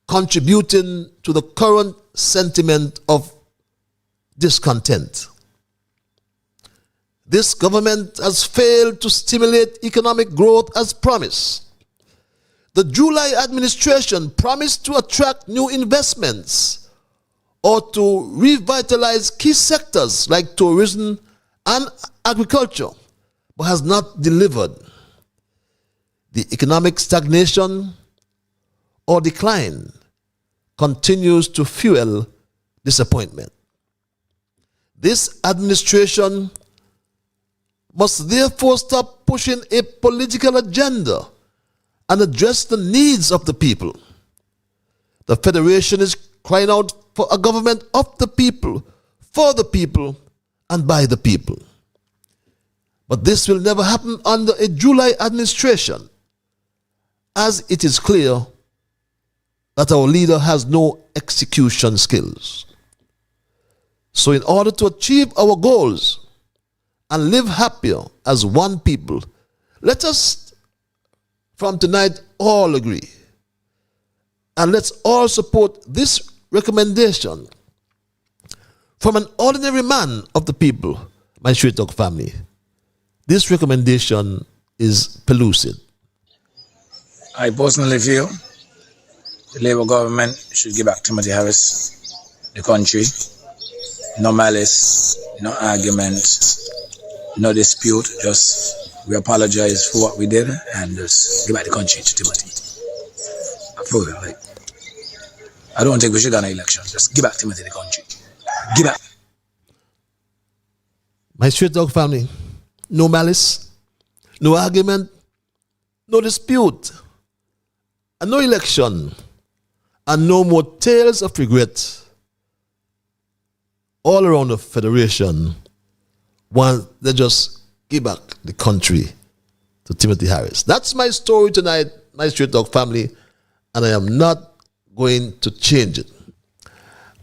contributing to the current sentiment of discontent. This government has failed to stimulate economic growth as promised. The July administration promised to attract new investments or to revitalize key sectors like tourism and agriculture, but has not delivered. The economic stagnation or decline continues to fuel disappointment. This administration must therefore stop pushing a political agenda and address the needs of the people. The Federation is crying out for a government of the people, for the people, and by the people. But this will never happen under a July administration, as it is clear that our leader has no execution skills. So in order to achieve our goals and live happier as one people, let us from tonight all agree, and let's all support this recommendation from an ordinary man of the people, my Straight Talk family. This recommendation is pellucid. I personally feel the Labour government should give back Timothy Harris the country. No malice, no argument, no dispute. Just we apologize for what we did and just give back the country to Timothy. I don't think we should have an election. Just give back Timothy the country. Give back. My Straight Talk family, no malice, no argument, no dispute, and no election, and no more tales of regret all around the Federation. One, they just give back the country to Timothy Harris. That's my story tonight, my Straight Talk family, and I am not going to change it.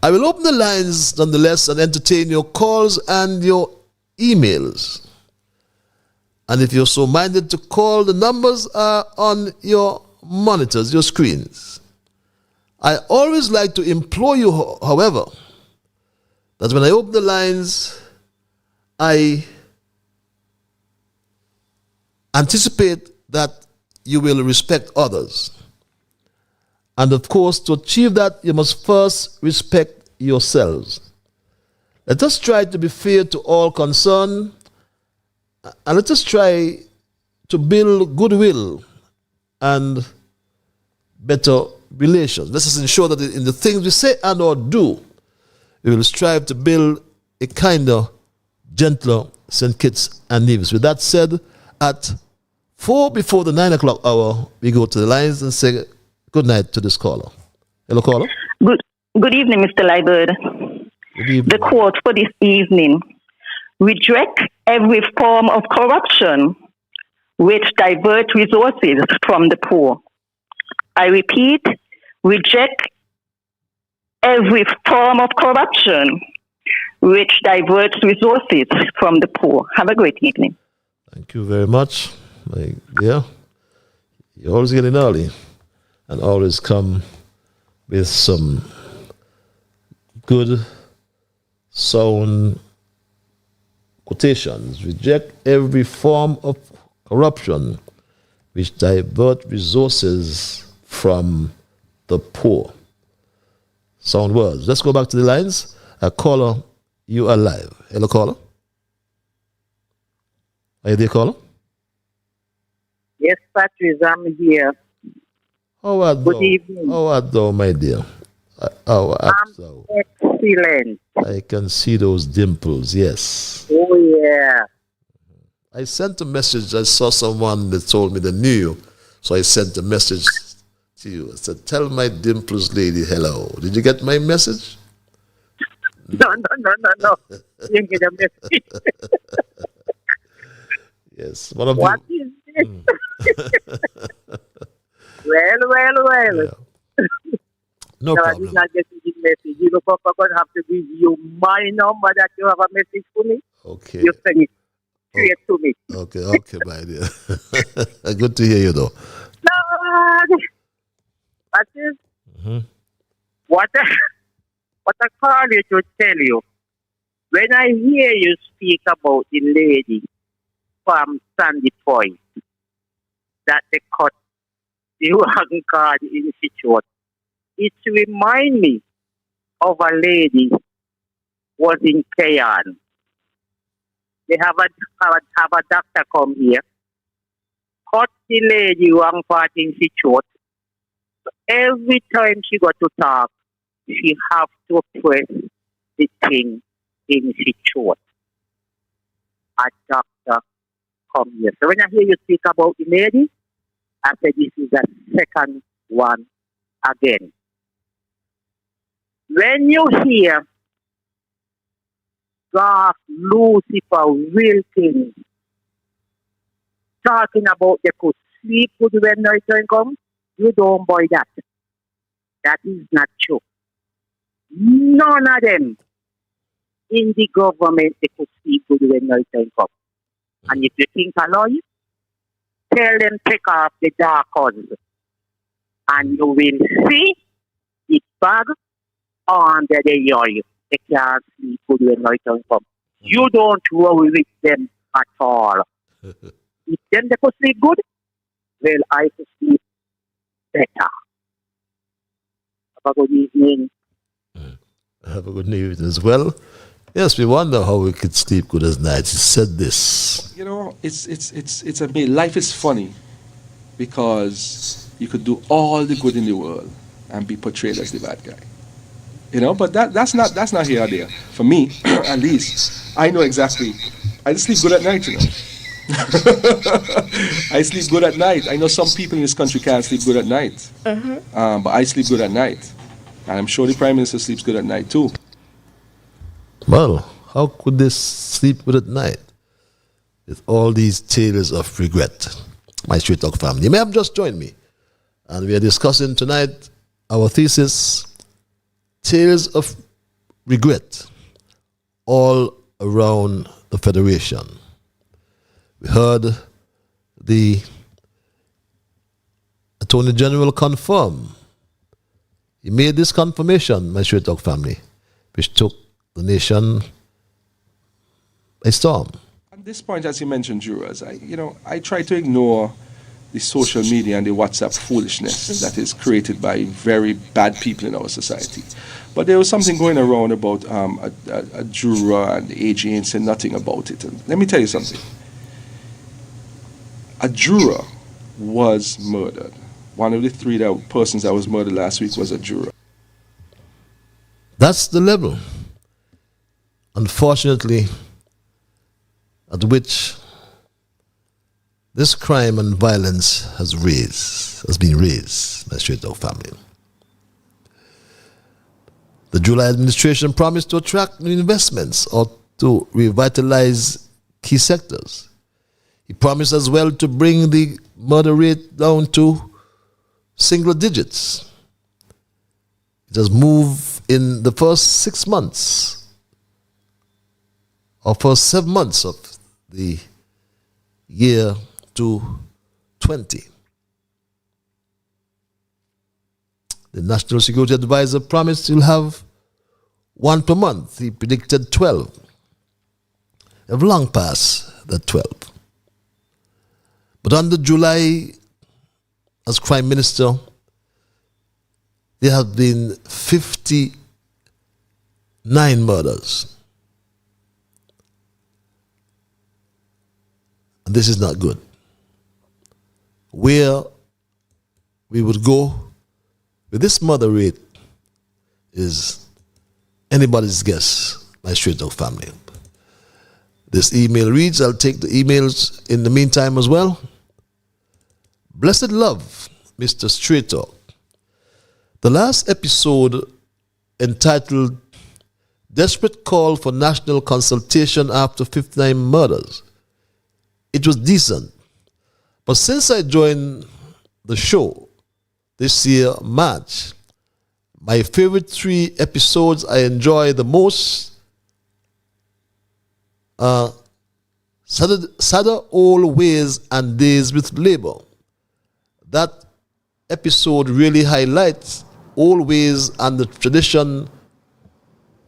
I will open the lines nonetheless and entertain your calls and your emails. And if you're so minded to call, the numbers are on your monitors, your screens. I always like to implore you, however, that when I open the lines, I anticipate that you will respect others. And of course, to achieve that, you must first respect yourselves. Let us try to be fair to all concerned, and let us try to build goodwill and better relations. Let us ensure that in the things we say and or do, we will strive to build a kinder, gentler St. Kitts and Nevis. With that said, at 4 before the 9 o'clock hour, we go to the lines and say good night to this caller. Hello, caller. Good evening, Mr. Liburd. Good evening. The quote for this evening: reject every form of corruption which divert resources from the poor. I repeat, reject every form of corruption which diverts resources from the poor. Have a great evening. Thank you very much. My dear, you always get in early and always come with some good, sound quotations. Reject every form of corruption which divert resources from the poor. Sound words. Let's go back to the lines. Caller, you are live. Hello, caller. Are you there, caller? Yes, Patrice, I'm here. How art Good thou? evening. How art thou, my dear? How art thou? Excellent. I can see those dimples, yes. Oh, yeah. I sent a message. I saw someone that told me they knew you. So I sent a message to you. I said, tell my dimples lady hello. Did you get my message? No. You didn't get a message. Yes. What is this? Well. Yeah. No I problem. did not get the message. You look up, I'm going to have to give you my number that you have a message for me. Okay. You send it straight to me. Okay, my dear. Good to hear you, though. Lord. That is what I call you to tell you. When I hear you speak about the lady from Sandy Point, that they cut the wagon card in Situate, it reminds me of a lady was in Kayan. They have a doctor come here, cut the lady one part in Situate. So every time she got to talk, she have to press the thing in Situate. A doctor come here. So when I hear you speak about the lady, I said this is the second one again. When you hear God, Lucifer, Wilkins talking about they could sleep good when night time come, you don't buy that. That is not true. None of them in the government they could sleep good when night time come. And if you think I lie, tell them take off the dark colours and you will see the bag under the oil. They can't sleep good when night time come. You don't worry with them at all. If them they could sleep good, well, I could sleep better. Have a good evening. Have a good evening as well. Yes, we wonder how we could sleep good as night. He said this. You know, it's amazing. Life is funny because you could do all the good in the world and be portrayed as the bad guy. You know, but that's not here or there. For me, at least, I know exactly. I just sleep good at night, you know. I sleep good at night. I know some people in this country can't sleep good at night. But I sleep good at night. And I'm sure the Prime Minister sleeps good at night too. Well, how could they sleep good at night with all these tales of regret? my Straight Talk family. You may have just joined me, and we are discussing tonight our thesis, Tales of Regret, all around the Federation. We heard the Attorney General confirm. He made this confirmation, my Straight Talk family, which took the nation by storm. At this point, as you mentioned, jurors, I try to ignore the social media and the WhatsApp foolishness that is created by very bad people in our society. But there was something going around about a juror and the AG ain't said nothing about it. And let me tell you something. A juror was murdered. One of the three persons that was murdered last week was a juror. That's the level, unfortunately, at which this crime and violence has been raised by Straight Talk family. The July administration promised to attract new investments or to revitalize key sectors. He promised as well to bring the murder rate down to single digits. It has moved in the first 6 months or first 7 months of the year to 20. The National Security Advisor promised he'll have one per month. He predicted 12. Have long passed that 12. But under July, as Crime Minister, there have been 59 murders. And this is not good. Where we would go with this murder rate is anybody's guess, my Straight Talk family. This email reads, I'll take the emails in the meantime as well. Blessed love, Mr. Straight Talk. The last episode entitled Desperate Call for National Consultation After 59 Murders. It was decent. But since I joined the show this year, March, my favorite 3 episodes I enjoy the most are Sadder Old Ways and Days with Labor. That episode really highlights old ways and the tradition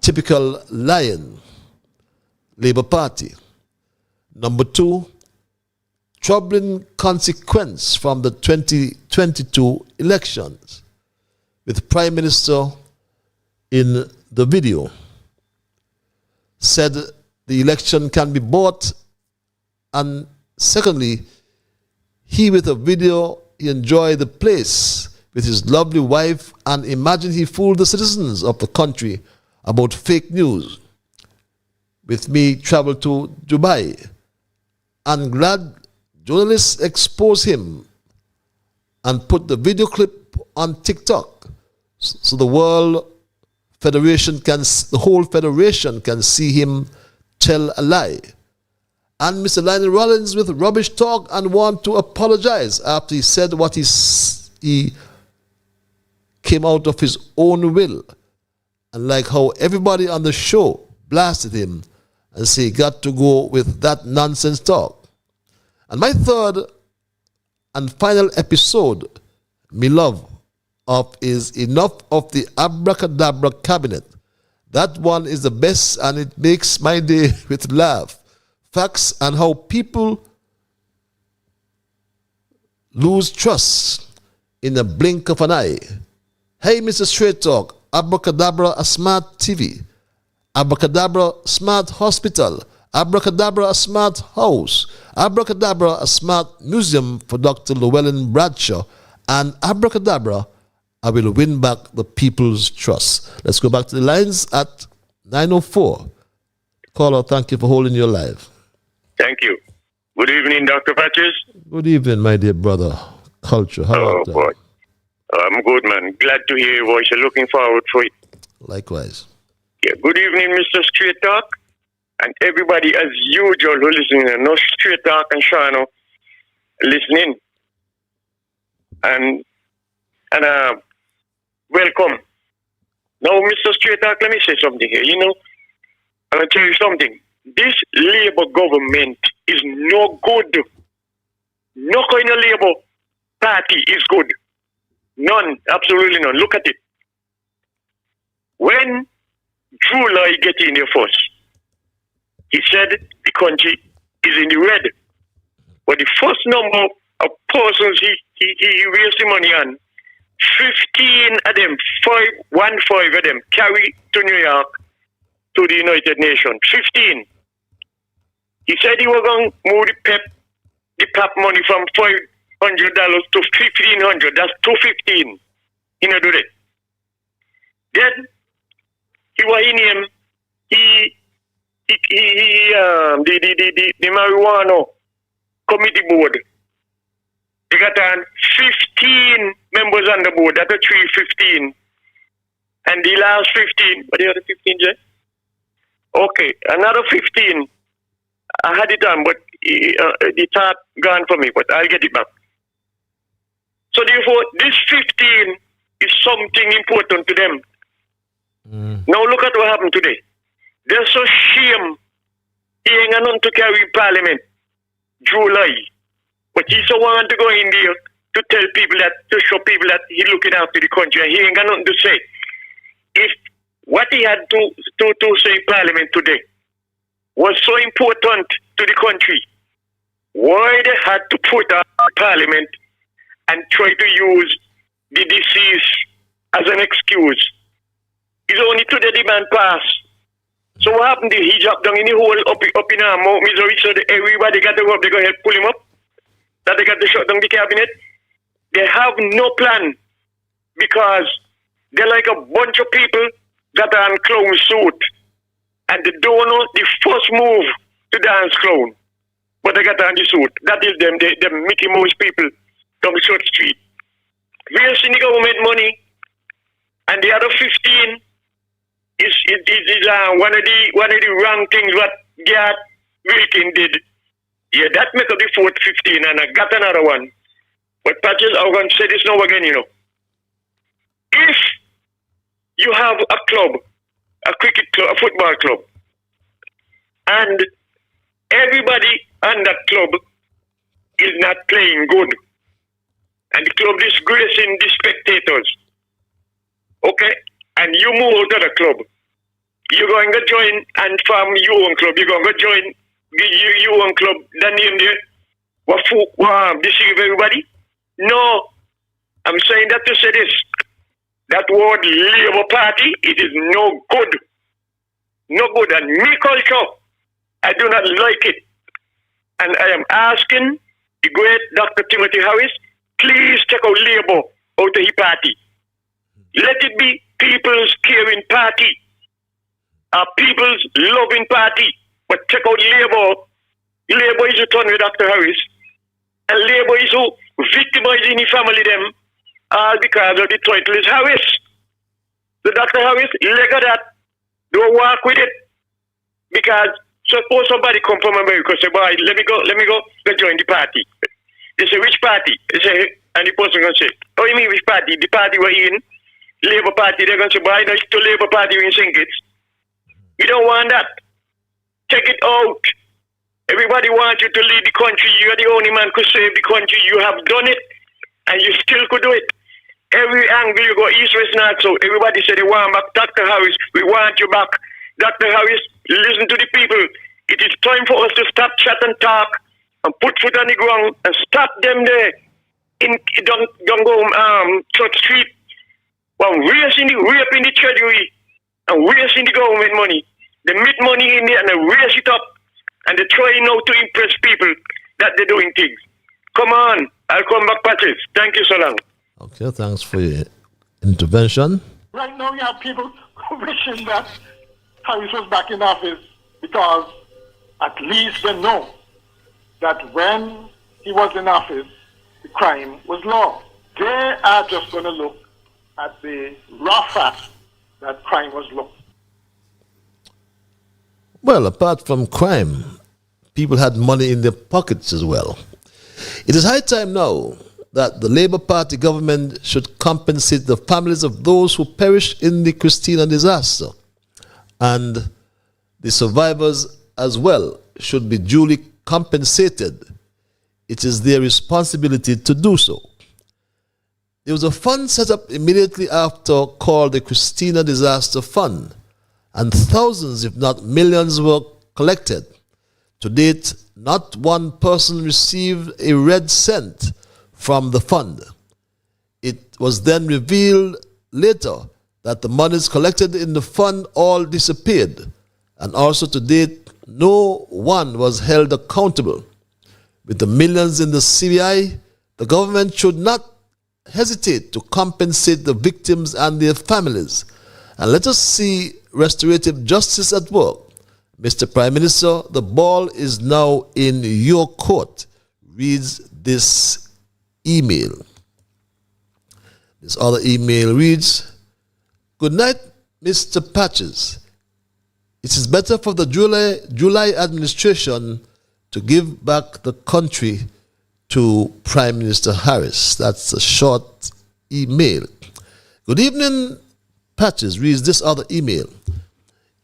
typical Lion Labour Party. Number 2, troubling consequence from the 2022 elections with Prime Minister in the video said the election can be bought, and secondly, he with a video he enjoyed the place with his lovely wife and imagine he fooled the citizens of the country about fake news. With me travel to Dubai and glad journalists expose him and put the video clip on TikTok so the whole federation can see him tell a lie. And Mr. Lionel Rollins with rubbish talk and want to apologize after he said what he came out of his own will. And like how everybody on the show blasted him and say he got to go with that nonsense talk. And my third and final episode, me love of, is Enough of the Abracadabra Cabinet. That one is the best and it makes my day with laugh. Facts and how people lose trust in the blink of an eye. Hey, Mr. Straight Talk, Abracadabra, a smart TV. Abracadabra, smart hospital. Abracadabra, a smart house. Abracadabra, a smart museum for Dr. Llewellyn Bradshaw. And abracadabra, I will win back the people's trust. Let's go back to the lines at 9:04. Caller, thank you for holding your live. Thank you. Good evening, Dr. Patches. Good evening, my dear brother. Culture, how about that? Boy. I'm good, man. Glad to hear your voice. I'm looking forward for it. Likewise. Yeah. Good evening, Mr. Straight Talk. And everybody, as usual, who listening, no Straight Talk and Shano listening. and welcome. Now, Mr. Straight Talk, let me say something here. You know, I'm going to tell you something. This Labour government is no good. No kind of Labour party is good. None, absolutely none. Look at it. When July get in there first, he said the country is in the red. But the first number of persons he raised the money on, 15 of them, 5 of them, carry to New York to the United Nations. 15. He said he was going to move the PAP money from $500 to $1,500. That's $215. He not do that. Then he was in him. The marijuana committee board. They got on 15 members on the board. That's a 315. And the last 15, what the other 15, Jay? Okay, another 15. I had it on, but the thought gone for me, but I'll get it back. So therefore, this 15 is something important to them. Now look at what happened today. They're so shame he ain't got nothing to carry in Parliament July. But he so want to go in there to tell people that, to show people that he's looking after the country, and he ain't got nothing to say. If what he had to say in Parliament today was so important to the country, why they had to put out Parliament and try to use the disease as an excuse? It's only today the ban passed. So what happened? He dropped down in the hole up in Mount Missouri, so everybody got to go up, they go help pull him up. That they got to shut down the cabinet. They have no plan because they're like a bunch of people that are in clown suit. And they don't know the first move to dance clown. But they got on the suit. That is them, the Mickey Mouse people down the Church Street. Wasting the government money. And the other 15 is one of the wrong things what Gerd Wilkin did. Yeah, that make up the fourth 15, and I got another one. But Patches, I'm going to say this now again, you know. If you have a club, a cricket club, a football club, and everybody on that club is not playing good, and the club is disgracing the spectators, okay, and you move out of the club, you're going to join and form your own club, you're going to join your own club, that name there, deceive everybody? No, I'm saying that to say this. That word Labour Party, it is no good. No good. And me culture, I do not like it. And I am asking the great Dr. Timothy Harris, please take out Labour out of the party. Let it be people's caring party. A people's loving party. But check out Labour. Labour is returned with Dr. Harris. And Labour is who victimizing the family them all because of the title is Harris. So Dr. Harris, leg of that. Don't work with it. Because suppose somebody come from America and say, boy, let me go join the party. They say, which party? They say, and the person gonna say, oh, you mean which party? The party we're in, Labour Party. They're gonna say, boy, no, it's the Labour Party in St. Kitts. We don't want that. Take it out. Everybody wants you to lead the country. You're the only man who could save the country. You have done it, and you still could do it. Every angle you go, east, west, north, south. Everybody said they want back. Dr. Harris, we want you back. Dr. Harris, listen to the people. It is time for us to stop chat and talk and put foot on the ground and stop them there in don't go Church Street. Well, raping the treasury and wasting the government money. They make money in there and they raise it up and they're trying now to impress people that they're doing things. Come on, I'll come back, Patrice. Thank you so long. Okay, thanks for your intervention. Right now, you have people wishing that Harris was back in office because at least they know that when he was in office, the crime was low. They are just going to look at the raw fact that crime was low. Well, apart from crime, people had money in their pockets as well. It is high time now that the Labour Party government should compensate the families of those who perished in the Christina disaster, and the survivors as well should be duly compensated. It is their responsibility to do so. There was a fund set up immediately after called the Christina Disaster Fund, and thousands, if not millions, were collected. To date, not one person received a red cent from the fund. It was then revealed later that the monies collected in the fund all disappeared, and also to date, no one was held accountable. With the millions in the CBI, the government should not hesitate to compensate the victims and their families. And let us see restorative justice at work. Mr. Prime Minister, the ball is now in your court, reads this email. This other email reads, "Good night, Mr. Patches. It is better for the July administration to give back the country to Prime Minister Harris." That's a short email. "Good evening, Patches," reads this other email.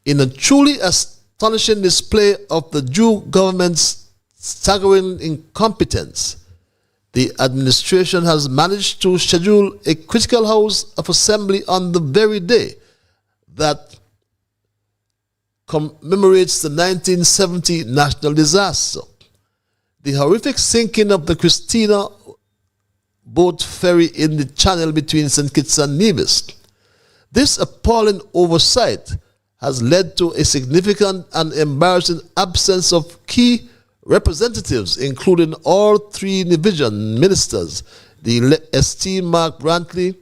"In a truly astonishing display of the Jew government's staggering incompetence, the administration has managed to schedule a critical House of Assembly on the very day that commemorates the 1970 national disaster. The horrific sinking of the Christina boat ferry in the channel between St. Kitts and Nevis. This appalling oversight has led to a significant and embarrassing absence of key representatives, including all three division ministers, the esteemed Mark Brantley,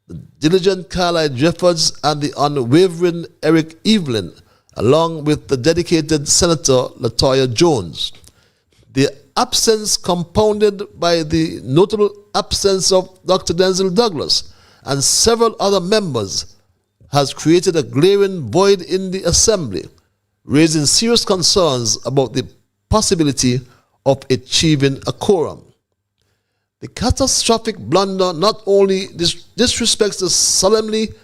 the diligent Carlisle Jeffords, and the unwavering Eric Evelyn, along with the dedicated Senator Latoya Jones. The absence, compounded by the notable absence of Dr. Denzel Douglas and several other members, has created a glaring void in the Assembly, raising serious concerns about the possibility of achieving a quorum. The catastrophic blunder not only disrespects the solemnity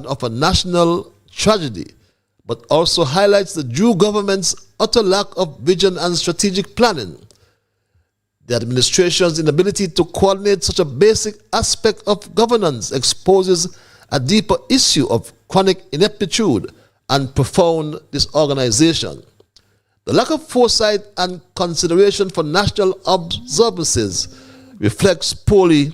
of a national tragedy, but also highlights the Jew government's utter lack of vision and strategic planning. The administration's inability to coordinate such a basic aspect of governance exposes a deeper issue of chronic ineptitude and profound disorganization. The lack of foresight and consideration for national observances reflects poorly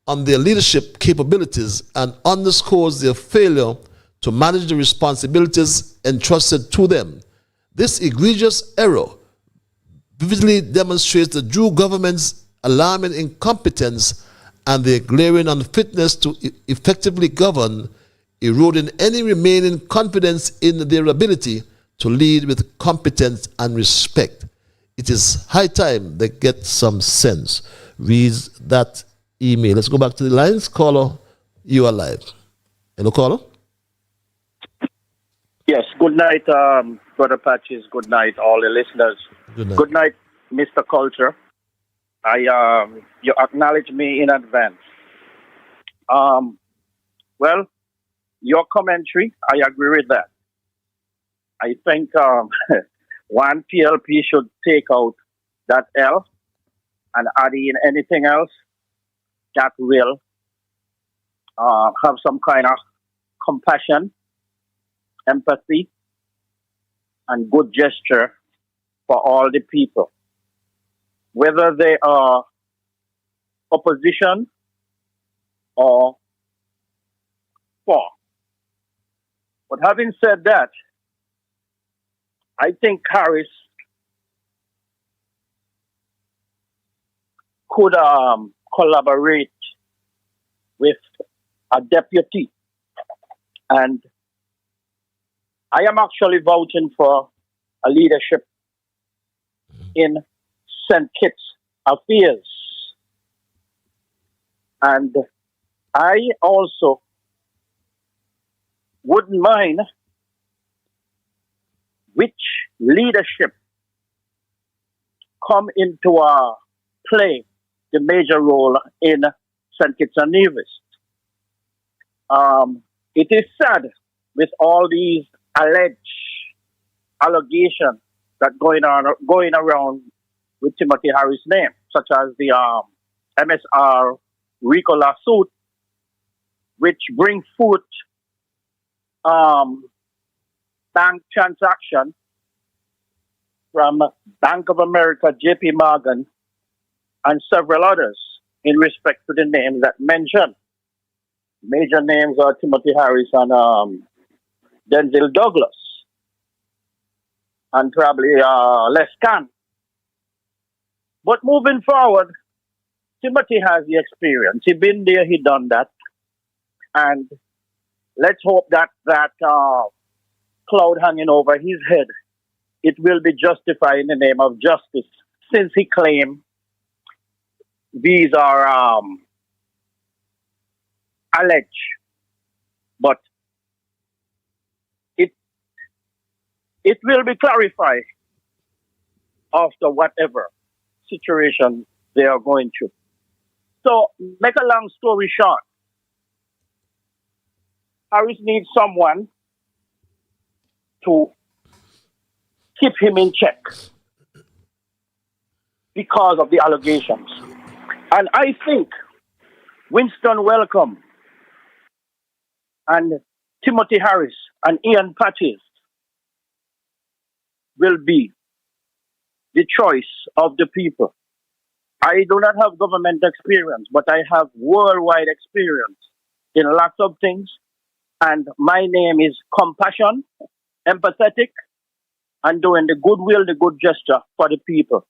on their leadership capabilities and underscores their failure to manage the responsibilities entrusted to them. This egregious error vividly demonstrates the Jew government's alarming incompetence and their glaring unfitness to effectively govern, eroding any remaining confidence in their ability to lead with competence and respect. It is high time they get some sense, reads that email. Let's go back to the lines. Caller, you are live. Hello, caller. Yes, good night, Brother Patches. Good night, all the listeners. Good night, Mr. Culture. You acknowledge me in advance. Well, your commentary, I agree with that. I think one PLP should take out that L and add in anything else that will have some kind of compassion, empathy, and good gesture for all the people, whether they are opposition or for. But having said that, I think Harris could collaborate with a deputy. And I am actually vouching for a leadership in St. Kitts affairs. And I also wouldn't mind which leadership come into play the major role in St. Kitts and Nevis. It is sad with all these alleged allegations that going around with Timothy Harris' name, such as the MSR RICO lawsuit, which bring forth bank transaction from Bank of America, JP Morgan, and several others in respect to the names that mentioned. Major names are Timothy Harris and Denzel Douglas, and probably Les Can. But moving forward, Timothy has the experience. He been there, he done that. And let's hope that cloud hanging over his head, it will be justified in the name of justice, since he claimed these are alleged. But it will be clarified after whatever situation they are going through. So, make a long story short, Harris needs someone to keep him in check because of the allegations. And I think Winston Wellcome and Timothy Harris and Ian Patches will be the choice of the people. I do not have government experience, but I have worldwide experience in lots of things. And my name is compassion, empathetic, and doing the goodwill, the good gesture for the people.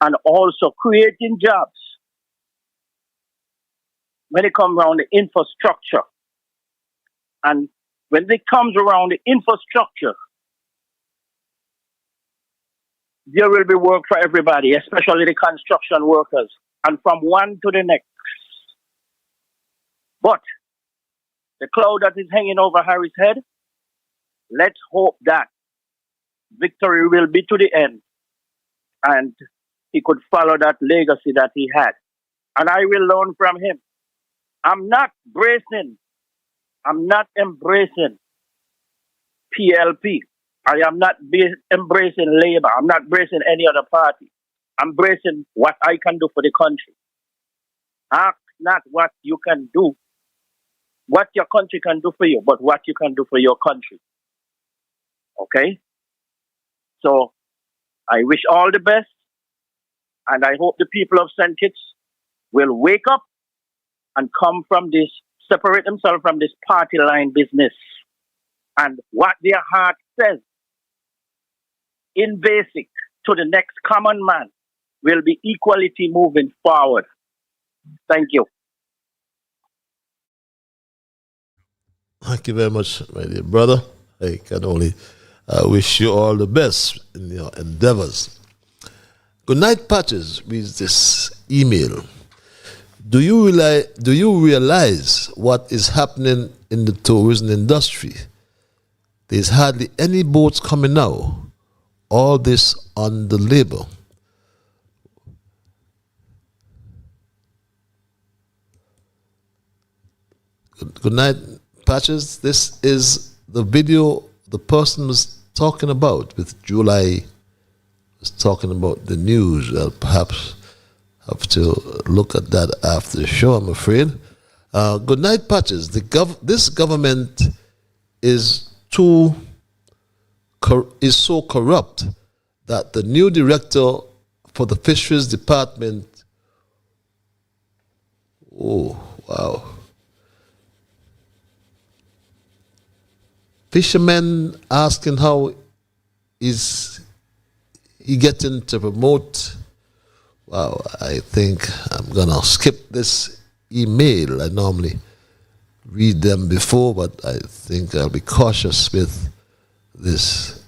And also creating jobs. When it comes around the infrastructure. And when it comes around the infrastructure, there will be work for everybody, especially the construction workers, and from one to the next. But the cloud that is hanging over Harris' head, let's hope that victory will be to the end, and he could follow that legacy that he had. And I will learn from him. I'm not embracing PLP. I am not embracing Labour. I'm not embracing any other party. I'm embracing what I can do for the country. Ask not what you can do, what your country can do for you, but what you can do for your country. Okay? So, I wish all the best, and I hope the people of St. Kitts will wake up and come from this, separate themselves from this party line business. And what their heart says, in basic, to the next common man, will be equality moving forward. Thank you. Thank you very much, my dear brother. I can only wish you all the best in your endeavors. Good night, Patches reads this email. Do you realize what is happening in the tourism industry? There's hardly any boats coming now. All this on the label. Good night, Patches. This is the video the person was talking about with July. Was talking about the news. I'll perhaps have to look at that after the show, I'm afraid. Good night, Patches. This government is so corrupt that the new director for the Fisheries Department, oh, wow. Fishermen asking how is he getting to promote. Wow, I think I'm going to skip this email. I normally read them before, but I think I'll be cautious with this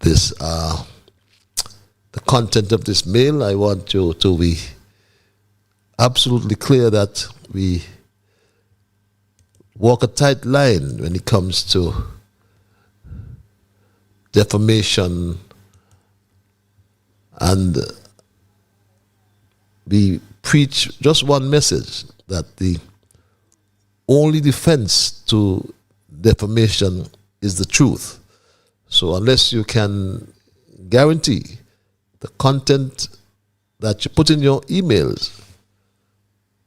the content of this mail. I want you to be absolutely clear that we walk a tight line when it comes to defamation And we preach just one message, that the only defense to defamation is the truth. So unless you can guarantee the content that you put in your emails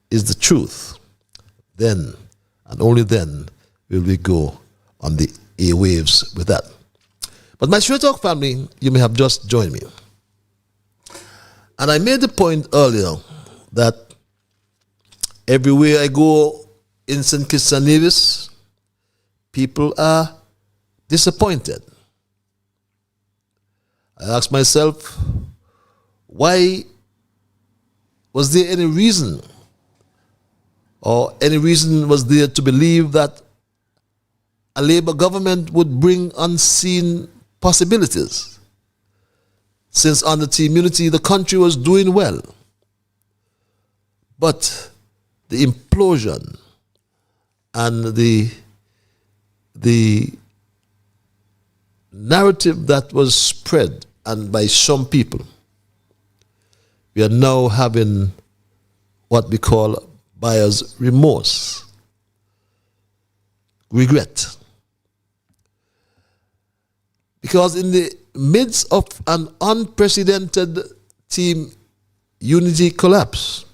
is the truth, then and only then will we go on the airwaves with that. But my Straight Talk family, you may have just joined me. And I made the point earlier that everywhere I go in St. Kitts and Nevis, people are disappointed. I asked myself, why was there any reason, or any reason was there to believe that a Labour government would bring unseen possibilities? Since under Team Unity, the country was doing well. But the implosion and the narrative that was spread, and by some people, we are now having what we call buyer's remorse, regret. Because in the midst of an unprecedented Team Unity collapse,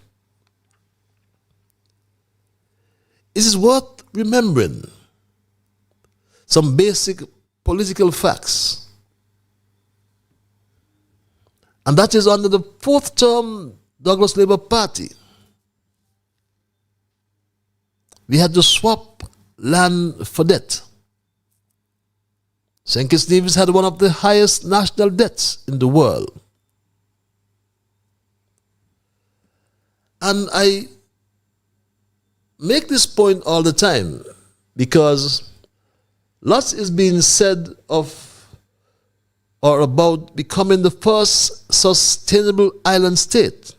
it is worth remembering some basic political facts. And that is, under the fourth term Douglas Labour Party, we had to swap land for debt. St. Kitts Nevis had one of the highest national debts in the world. And I make this point all the time because lots is being said of or about becoming the first sustainable island state.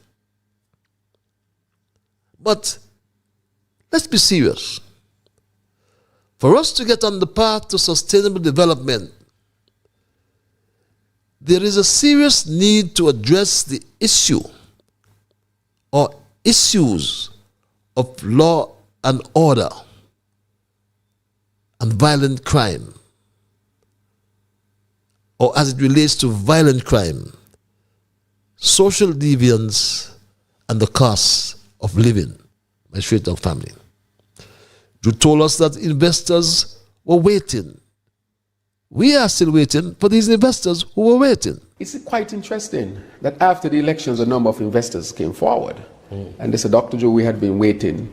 But let's be serious. For us to get on the path to sustainable development, there is a serious need to address the issue or issues of law and order and violent crime, or as it relates to violent crime, social deviance, and the cost of living. My Straight Talk family, you told us that investors were waiting. We are still waiting for these investors who were waiting. It's quite interesting that after the elections, a number of investors came forward. And they said, Dr. Joe, we had been waiting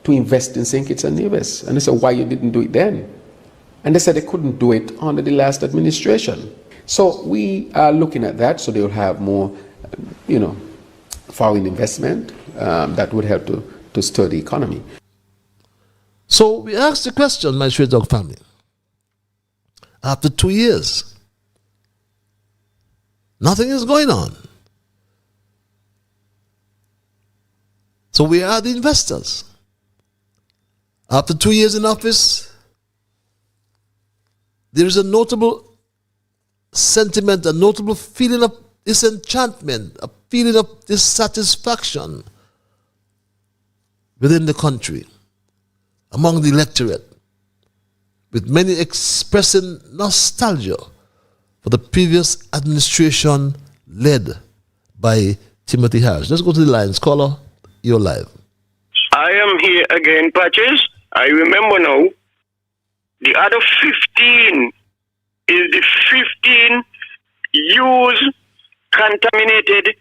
to invest in St. Kitts and Nevis. And they said, why you didn't do it then? And they said they couldn't do it under the last administration. So we are looking at that, so they'll have more, foreign investment that would help to stir the economy. So we asked the question, my Straight Talk family, after 2 years, nothing is going on. So we are the investors. After 2 years in office, there is a notable sentiment, a notable feeling of disenchantment, a feeling of dissatisfaction within the country, among the electorate, with many expressing nostalgia for the previous administration led by Timothy Harris. Let's go to the lines. Caller, you're live. I am here again, Patches. I remember now, the other 15 is the 15 used contaminated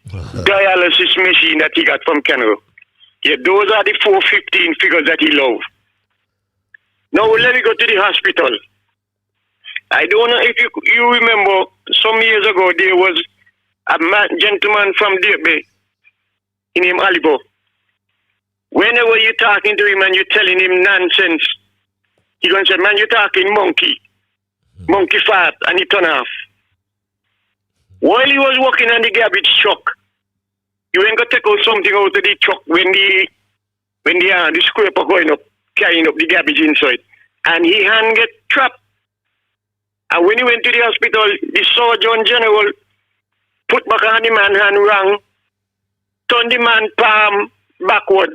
dialysis machine that he got from Canada. Yeah, those are the 415 figures that he loved. Now let me go to the hospital. I don't know if you remember, some years ago there was a gentleman from Derby, named Alibo. Whenever you're talking to him and you're telling him nonsense, he going to say, man, you're talking monkey fart, and he turn off. While he was working on the garbage truck, he went to take out something out of the truck when the scraper going up, carrying up the garbage inside. And he hand get trapped. And when he went to the hospital, the Surgeon General put back on the man hand wrong, turn the man palm backward.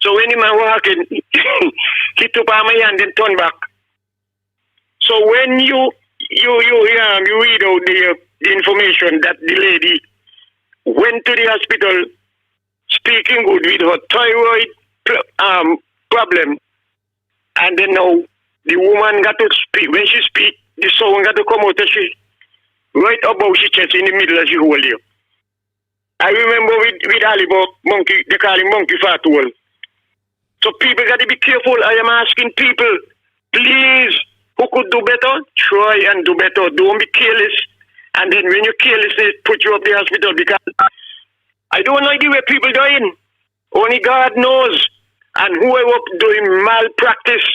So when the man walking, he took palm my hand and turn back. So when you read out the information that the lady went to the hospital speaking good with her thyroid problem, and then now the woman got to speak. When she speak, the sound got to come out of she right above she chest in the middle of she hold you. I remember with Alibo monkey, they call him monkey fat hole. So people got to be careful. I am asking people, please, who could do better, try and do better. Don't be careless. And then when you're careless, they put you up the hospital, because I don't like the way people dying. Only God knows. And whoever doing malpractice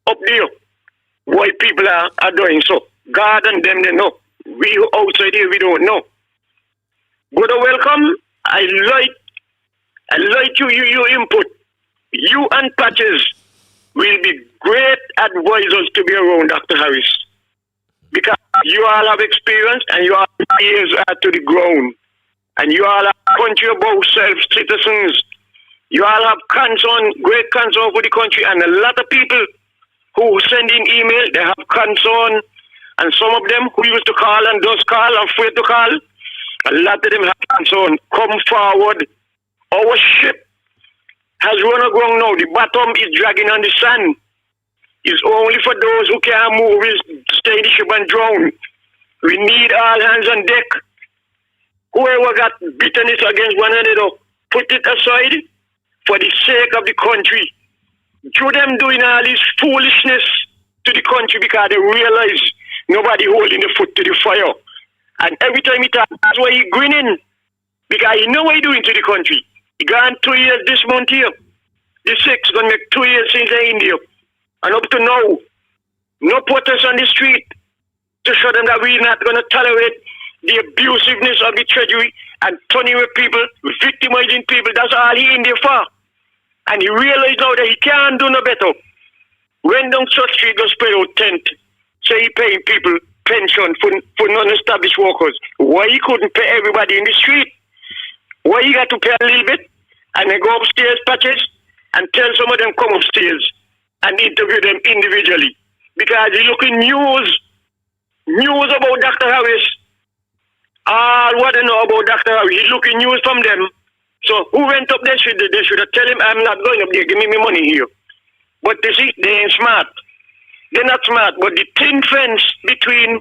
up there, why people are doing so. God and them, they know. We outside here, we don't know. Good welcome. I like your input. You and Patches will be great advisors to be around Dr. Harris, because you all have experience and you all have ears to the ground, and you all have country about self-citizens. You all have concern, great concern for the country, and a lot of people who send in email, they have concern, and some of them who used to call and does call and afraid to call, a lot of them have concern. Come forward. Our ship has run aground now. The bottom is dragging on the sand. It's only for those who can't move, is stay in the ship and drown. We need all hands on deck. Whoever got bitterness against one another, put it aside for the sake of the country. Through them doing all this foolishness to the country, because they realize nobody holding the foot to the fire. And every time he talks, that's why he grinning, because he know what he doing to the country. He gone 2 years this month here. The 6th going to make 2 years since they're in there. And up to now, no protest on the street to show them that we're not going to tolerate the abusiveness of the treasury and turning with people, victimizing people. That's all he in there for. And he realized now that he can't do no better. When down Church Street go spread out tent, say he paying people pension for non-established workers. Why he couldn't pay everybody in the street? Why he got to pay a little bit and then go upstairs, Patches, and tell some of them come upstairs and interview them individually? Because he looking news about Dr. Harris. All what they know about Dr. Harris, he looking news from them. So who went up there? They should have tell him, I'm not going up there, give me my money here. But they see, they ain't smart. They're not smart, but the thin fence between,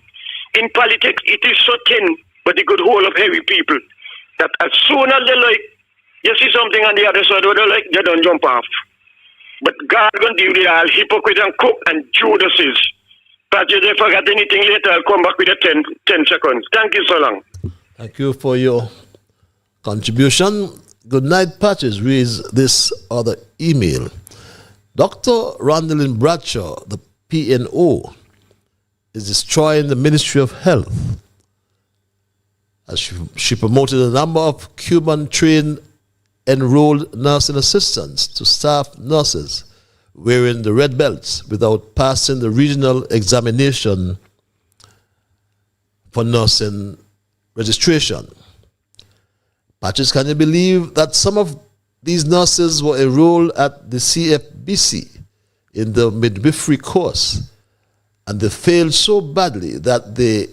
in politics, it is so thin, but they could hold up heavy people. That as soon as they like, you see something on the other side, they like, they don't jump off. But God gonna deal with all hypocrite and cook and Judases. But if they forgot anything later, I'll come back with a 10 seconds. Thank you so long. Thank you for your contribution. Good night, Patches. Reads this other email. Dr. Randolyn Bradshaw, the PNO, is destroying the Ministry of Health, as she promoted a number of Cuban-trained enrolled nursing assistants to staff nurses wearing the red belts without passing the regional examination for nursing registration. Patches, can you believe that some of these nurses were enrolled at the CFBC in the midwifery course, and they failed so badly that they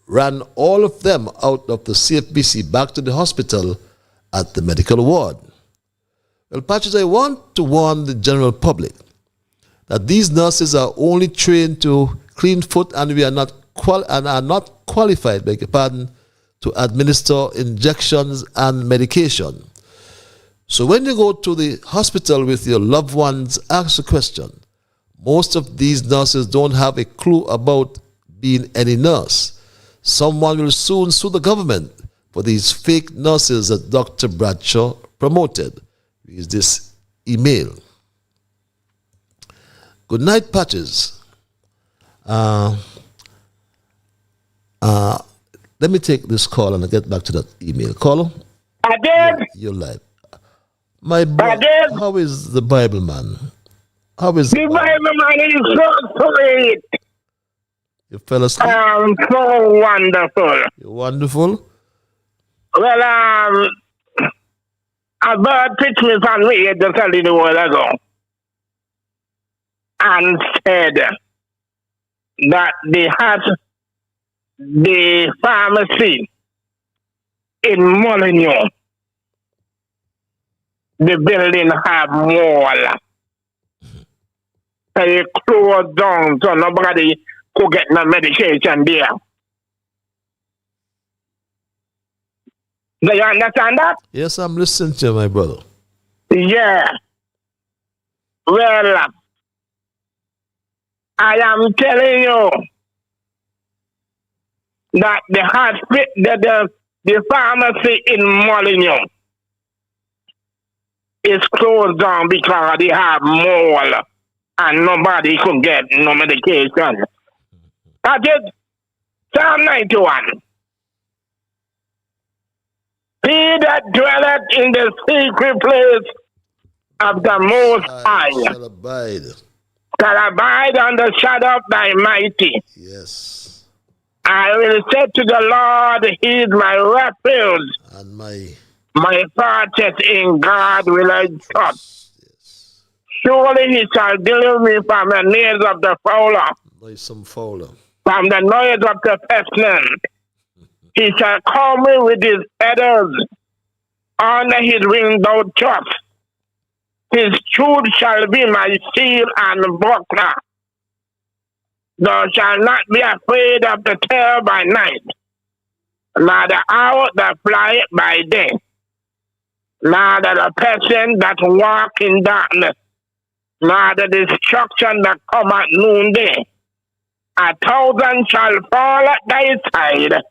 ran all of them out of the CFBC back to the hospital at the medical ward? Well, Patches, I want to warn the general public that these nurses are only trained to clean foot, and we are not qualified, beg your pardon, to administer injections and medication. So when you go to the hospital with your loved ones, ask the question. Most of these nurses don't have a clue about being any nurse. Someone will soon sue the government for these fake nurses that Dr. Bradshaw promoted. Is this email. Good night, Patches. Let me take this call and I'll get back to that email. Caller? Again? You're live. My brother, how is the Bible man? How is the Bible man? Is so sweet. You fell asleep? So wonderful. You're wonderful? Well, a bird pitched me from me just a little while ago and said that they had the pharmacy in Molineux. The building have wall. They closed down so nobody could get no medication there. Do you understand that? Yes, I'm listening to you, my brother. Yeah. Well, I am telling you that the pharmacy in Molineux is closed down because they have mall and nobody could get no medication. That is Psalm 91. He that dwelleth in the secret place of the Most High shall abide under the shadow of thy mighty. Yes. I will say to the Lord, He is my refuge. And my fortress, in God will I trust. Yes. Surely He shall deliver me from the snares of the fowler, noisome fowler, from the noise of the pestilence. He shall cover me with His feathers, under His wings thou trust. His truth shall be my shield and buckler. Thou shalt not be afraid of the terror by night, nor the hour that flieth by day, nor the person that walk in darkness, nor the destruction that come at noonday. 1,000 shall fall at thy side,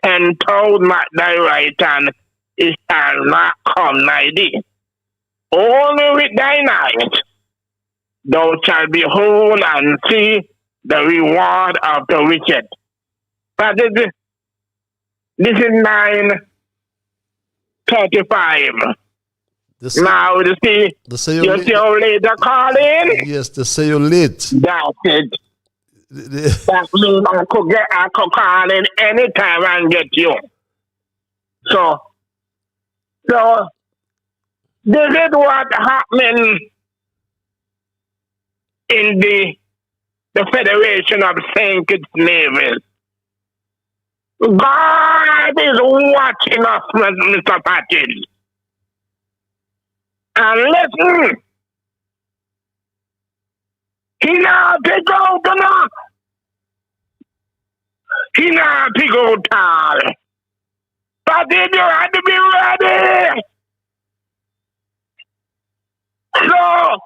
10,000 at thy right hand, it shall not come nigh thee. Only with thine eyes thou shalt behold and see the reward of the wicked. But this is 9:35. Now you see how late the call in? Yes, they say you're late. That's it. That means I could call in anytime and get you. So this is what happening in the Federation of St. Kitts Nevis. God is watching us, Mr. Patrick. And listen, He not pick out enough. He not pick out all. But you have to be ready. So,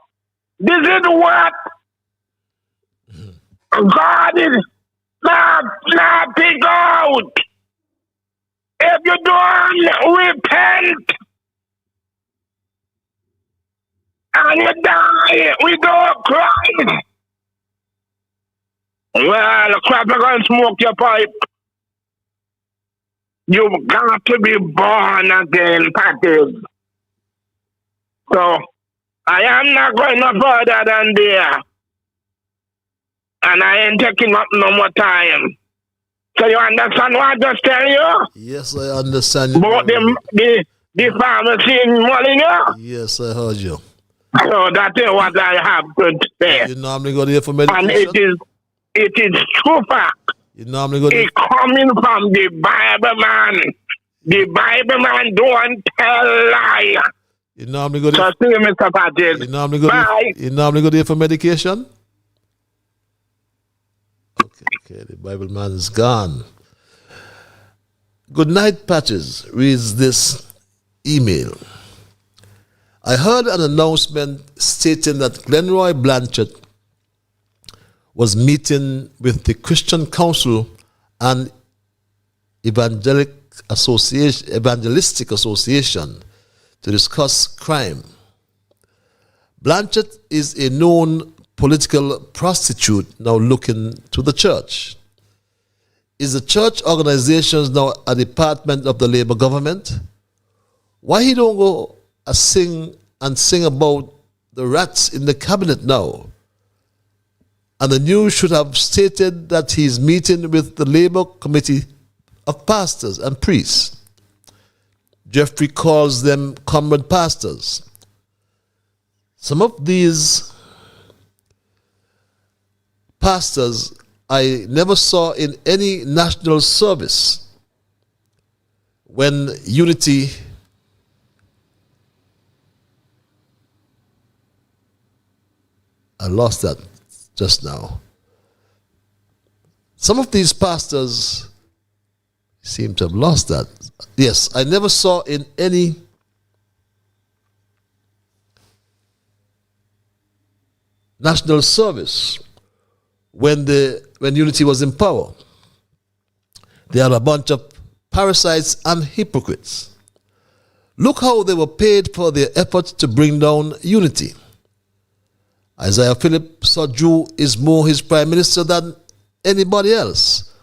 this is what God is not pick out. If you don't repent and you die without Christ, well, the crap are going to smoke your pipe. You've got to be born again, Patrick. So, I am not going no further than there. And I ain't taking up no more time. So you understand what I just tell you? Yes, I understand. About the pharmacy in Molineux? Yes, I heard you. So that is what I have to say. You normally go there for medication? And it is true fact. You normally go there? It's coming from the Bible man. The Bible man don't tell lie. You normally go there? So see you, Mr. Patil. You normally go there for medication? Okay, the Bible man is gone. Good night, Patches reads this email. I heard an announcement stating that Glenroy Blanchard was meeting with the Christian Council and Evangelistic Association to discuss crime. Blanchard is a known political prostitute now looking to the church. Is the church organizations now a department of the Labour government? Why he don't go sing about the rats in the cabinet now? And the news should have stated that he is meeting with the Labour Committee of Pastors and Priests. Jeffrey calls them comrade pastors. Some of these pastors I never saw in any national service when unity I lost that just now. Some of these pastors seem to have lost that. Yes, I never saw in any national service when unity was in power. They are a bunch of parasites and hypocrites. Look how they were paid for their efforts to bring down unity. Isaiah Philip Soju is more his prime minister than anybody else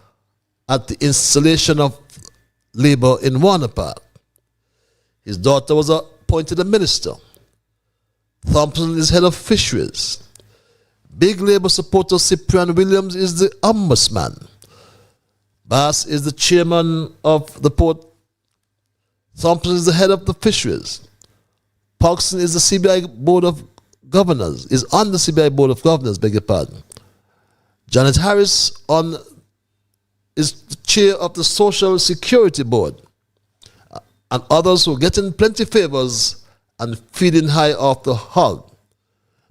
at the installation of Labour in Warner Park. His daughter was appointed a minister. Thompson is head of fisheries. Big Labour supporter Cyprian Williams is the ombudsman. Bass is the chairman of the port. Thompson is the head of the fisheries. Pogson is the CBI Board of Governors, is on the CBI Board of Governors, beg your pardon. Janet Harris is the chair of the Social Security Board. And others who are getting plenty favors and feeding high off the hog.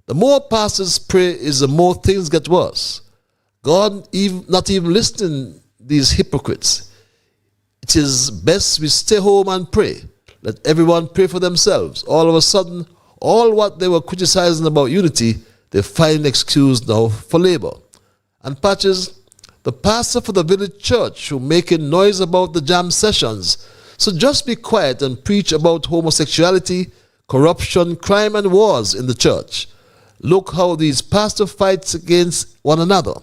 The more pastors pray is the more things get worse. God not even listening these hypocrites. It is best we stay home and pray. Let everyone pray for themselves. All of a sudden, all what they were criticizing about unity, they find an excuse now for Labour. And Patches, the pastor for the village church who making noise about the jam sessions, so just be quiet and preach about homosexuality, corruption, crime and wars in the church. Look how these pastors fight against one another.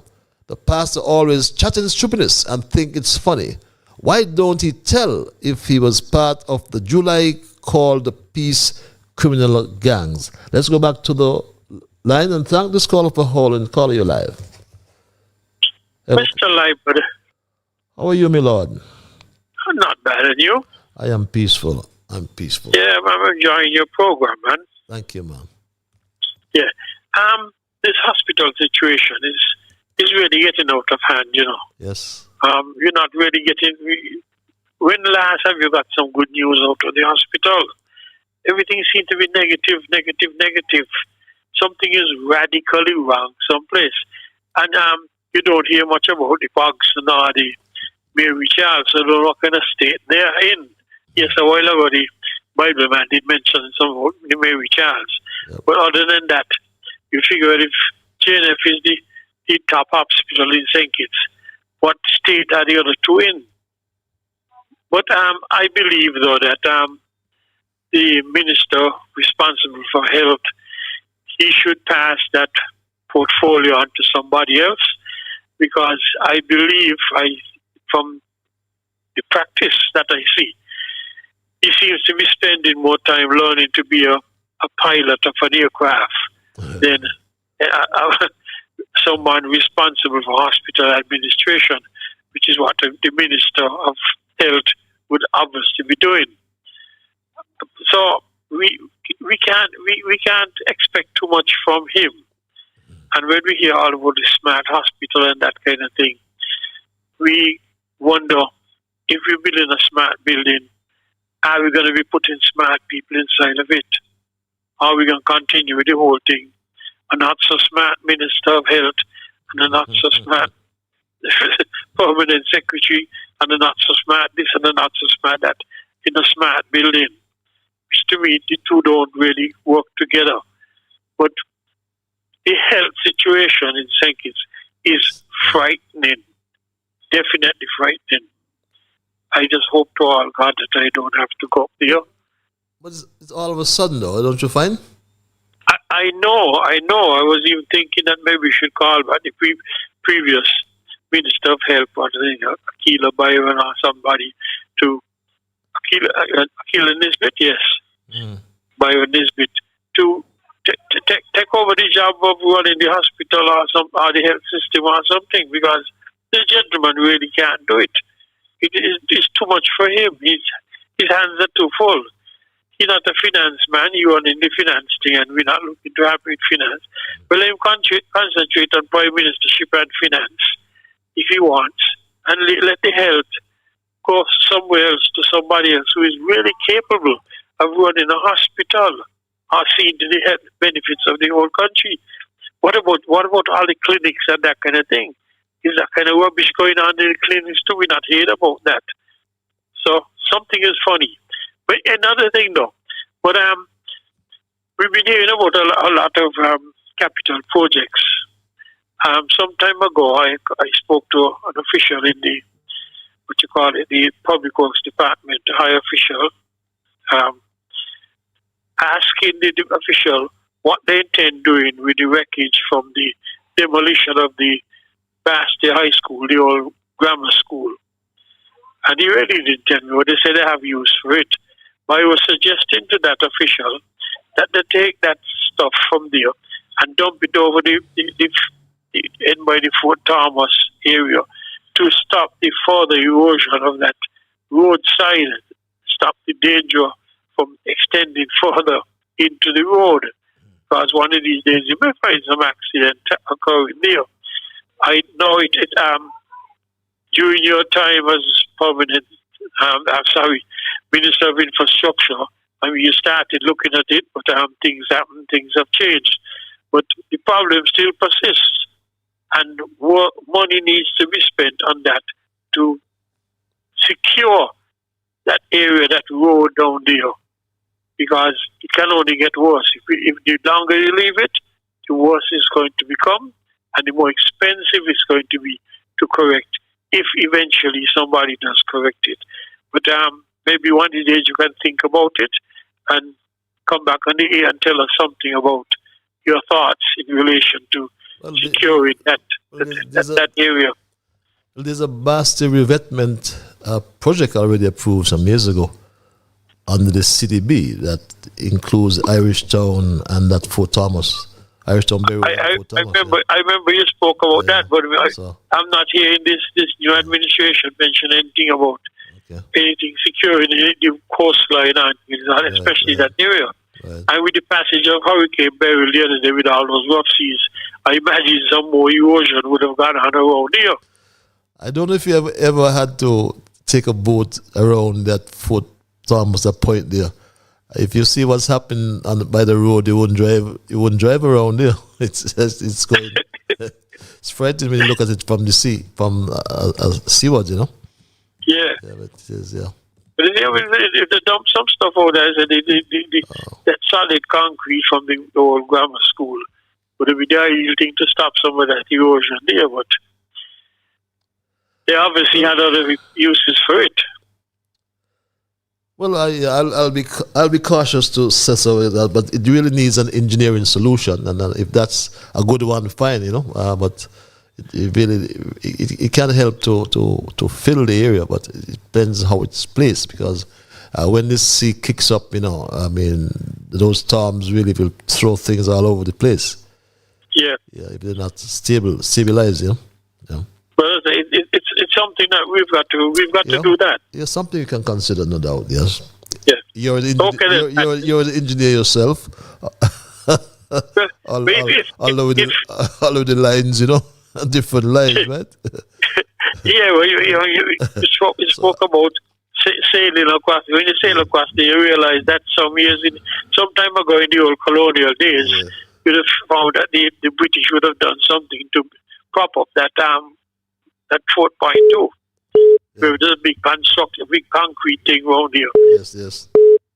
The pastor always chatting stupidness and think it's funny. Why don't he tell if he was part of the July called the peace criminal gangs? Let's go back to the line and thank this caller for holding. Caller, you live. Mr. Liburd. How are you, my lord? I'm not bad, and you? I am peaceful. I'm peaceful. Yeah, I'm enjoying your program, man. Thank you, man. Yeah. This hospital situation is really getting out of hand, you know. Yes. You're not really getting... When last have you got some good news out of the hospital? Everything seems to be negative. Something is radically wrong someplace. And you don't hear much about the Pogs nor the Mary Charles. I don't know what kind of state they're in. Yes, a while ago the Bible man did mention some about the Mary Charles. Yep. But other than that, you figure if JNF is the top hospital in St. Kitts, what state are the other two in? But I believe, though, that the minister responsible for health, he should pass that portfolio on to somebody else, because I believe, from the practice that I see, he seems to be spending more time learning to be a pilot of an aircraft than someone responsible for hospital administration, which is what the Minister of Health would obviously be doing. So we can't expect too much from him. And when we hear all about the smart hospital and that kind of thing, we wonder, if we're building a smart building, are we going to be putting smart people inside of it? Are we going to continue with the whole thing? A not so smart Minister of Health and a not so smart Permanent Secretary and a not so smart this and a not so smart that in a smart building, which to me the two don't really work together. But the health situation in St. Kitts is frightening, definitely frightening. I just hope to all God that I don't have to go up there. But it's all of a sudden, though, don't you find? I know. I was even thinking that maybe we should call back the previous Minister of Health, or Akila Byron or somebody, to Akila Nisbet, yes. Byron Nisbet, to take over the job of running the hospital or the health system or something, because this gentleman really can't do it. It's too much for him. His hands are too full. He's not a finance man. He running the finance thing, and we're not looking to help with finance. But let him concentrate on prime ministership and finance if he wants, and let the health go somewhere else to somebody else who is really capable of running a hospital or seeing the health benefits of the whole country. What about all the clinics and that kind of thing? Is that kind of rubbish going on in the clinics too? We're not hearing about that. So something is funny. But another thing though, but we've been hearing about a lot of capital projects. Some time ago, I spoke to an official in the the Public Works Department, a high official, asking the official what they intend doing with the wreckage from the demolition of the Bastia High School, the old grammar school. And he really didn't tell me what they said they have use for it. But I was suggesting to that official that they take that stuff from there and dump it over by the Fort Thomas area to stop the further erosion of that roadside, stop the danger from extending further into the road. Because one of these days you may find some accident occurring there. I know it during your time as permanent, Minister of Infrastructure, you started looking at it, but things happen, things have changed. But the problem still persists, and money needs to be spent on that to secure that area, that road down there, because it can only get worse. If the longer you leave it, the worse it's going to become, and the more expensive it's going to be to correct, if eventually somebody does correct it. But maybe one of these days you can think about it and come back on the air and tell us something about your thoughts in relation to securing that area. Well, there's a Bastia revetment project already approved some years ago under the CDB that includes Irish Town and that Fort Thomas. Irish Town Berry. I remember you spoke about that, but I'm not hearing this new administration mention anything about anything securing the coastline, especially that area. Right. And with the passage of Hurricane Beryl the other day with all those rough seas, I imagine some more erosion would have gone on around here. I don't know if you ever had to take a boat around that Fort Thomas, that point there. If you see what's happening by the road, you wouldn't drive around there. It's going. It's frightening when you look at it from the sea, from seaward, you know. Yeah. But it is, yeah. But if they dump some stuff out there, that solid concrete from the old grammar school would be the ideal thing to stop some of that erosion there. But they obviously had other uses for it. Well, I'll be cautious to say so with that, but it really needs an engineering solution, and if that's a good one, fine, you know. But it really it can help to fill the area, but it depends how it's placed, because when this sea kicks up, you know, I mean, those storms really will throw things all over the place. Yeah. Yeah, if they're not stabilized, you know. Yeah. But it's something that we've got to do that. Yeah, something you can consider, no doubt. Yes. Yeah. You're the engineer yourself. all over the lines, you know, different lines, right? Yeah, well, you spoke about sailing across. When you sail across, you realize that some time ago in the old colonial days, you'd have found that the British would have done something to prop up that Fort Point too. There's a big concrete thing around here. Yes, yes.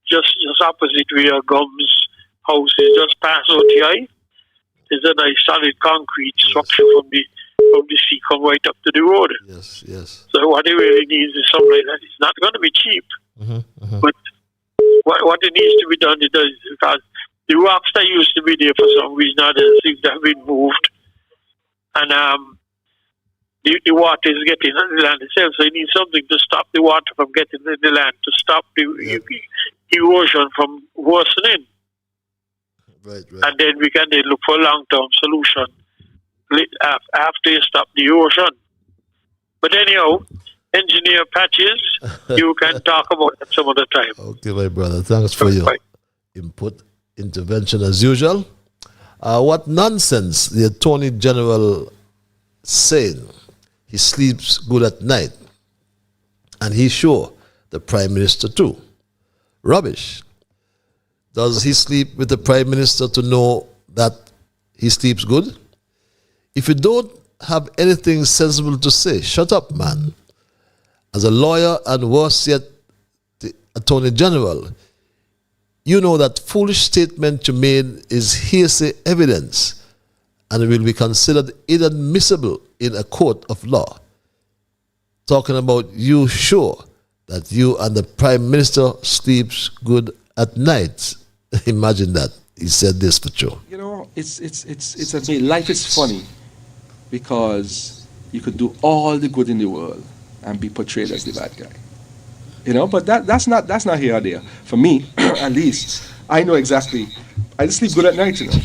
Just opposite where Gums house is, just past OTI. There's a nice solid concrete structure from the sea come right up to the road. Yes, yes. So what it really needs is something like that. It's not going to be cheap, but what it needs to be done, it does, because the rocks that used to be there for some reason now seem to have been moved, and the water is getting on the land itself. So you need something to stop the water from getting in the land, to stop the erosion from worsening. And then we can then look for a long-term solution after you stop the erosion. But anyhow, Engineer Patches, you can talk about that some other time. Okay, my brother. Thanks for your input, intervention as usual. What nonsense the Attorney General saying he sleeps good at night. And he's sure the Prime Minister too. Rubbish. Does he sleep with the Prime Minister to know that he sleeps good? If you don't have anything sensible to say, shut up, man. As a lawyer and worse yet, the Attorney General, you know that foolish statement you made is hearsay evidence and will be considered inadmissible in a court of law. Talking about you sure that you and the Prime Minister sleeps good at night. Imagine that. He said this for sure. You know, life is funny because you could do all the good in the world and be portrayed as the bad guy. You know, but that's not here or there. For me, at least, I know exactly. I sleep good at night, you know.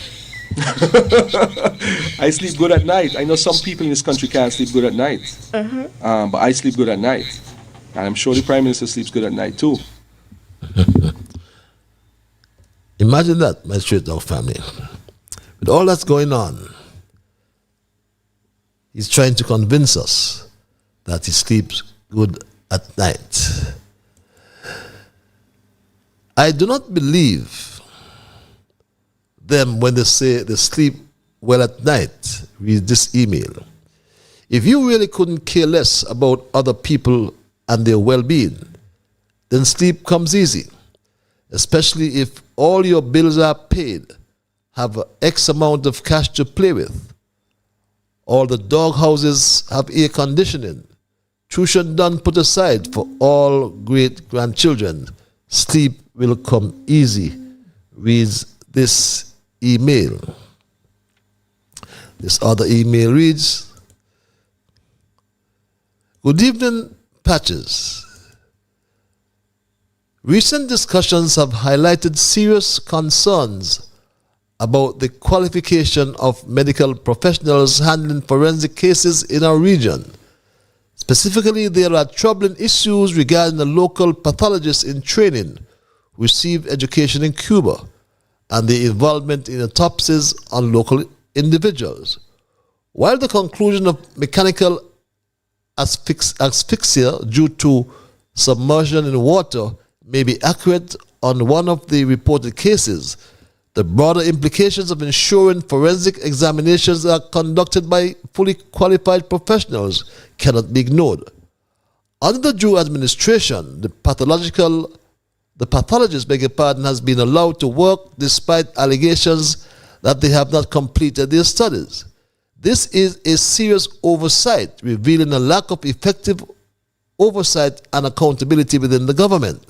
I sleep good at night. I know some people in this country can't sleep good at night. But I sleep good at night. And I'm sure the Prime Minister sleeps good at night too. Imagine that, my straight dog family. With all that's going on, he's trying to convince us that he sleeps good at night. I do not believe them when they say they sleep well at night. Read this email. If you really couldn't care less about other people and their well-being, then sleep comes easy, especially if all your bills are paid, have X amount of cash to play with, all the dog houses have air conditioning, tuition done put aside for all great-grandchildren, sleep will come easy. Reads this email. This other email reads, good evening, Patches. Recent discussions have highlighted serious concerns about the qualification of medical professionals handling forensic cases in our region. Specifically, there are troubling issues regarding the local pathologists in training who receive education in Cuba and the involvement in autopsies on local individuals. While the conclusion of mechanical asphyxia due to submersion in water may be accurate on one of the reported cases, the broader implications of ensuring forensic examinations are conducted by fully qualified professionals cannot be ignored. Under the due administration, the pathologist has been allowed to work despite allegations that they have not completed their studies. This is a serious oversight, revealing a lack of effective oversight and accountability within the government.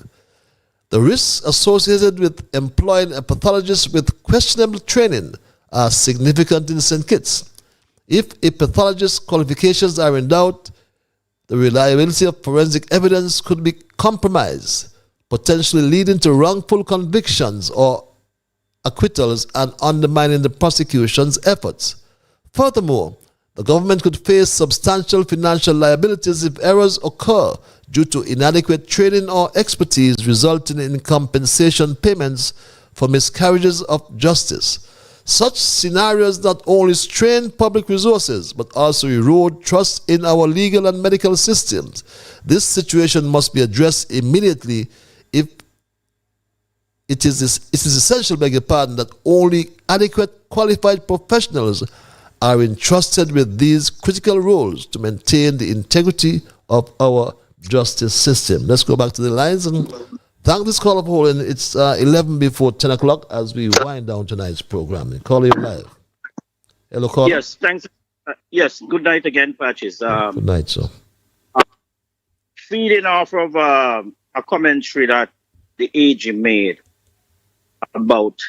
The risks associated with employing a pathologist with questionable training are significant in St. Kitts. If a pathologist's qualifications are in doubt, the reliability of forensic evidence could be compromised, potentially leading to wrongful convictions or acquittals and undermining the prosecution's efforts. Furthermore, the government could face substantial financial liabilities if errors occur due to inadequate training or expertise, resulting in compensation payments for miscarriages of justice. Such scenarios not only strain public resources, but also erode trust in our legal and medical systems. This situation must be addressed immediately. If it is essential, that only adequate qualified professionals are entrusted with these critical roles to maintain the integrity of our justice system. Let's go back to the lines and thank this caller for holding. It's 11 before 10 o'clock as we wind down tonight's program. Call you live. Hello, caller. Yes, thanks. Yes, good night again, Patches. Good night, sir. Feeding off of a commentary that the AG made about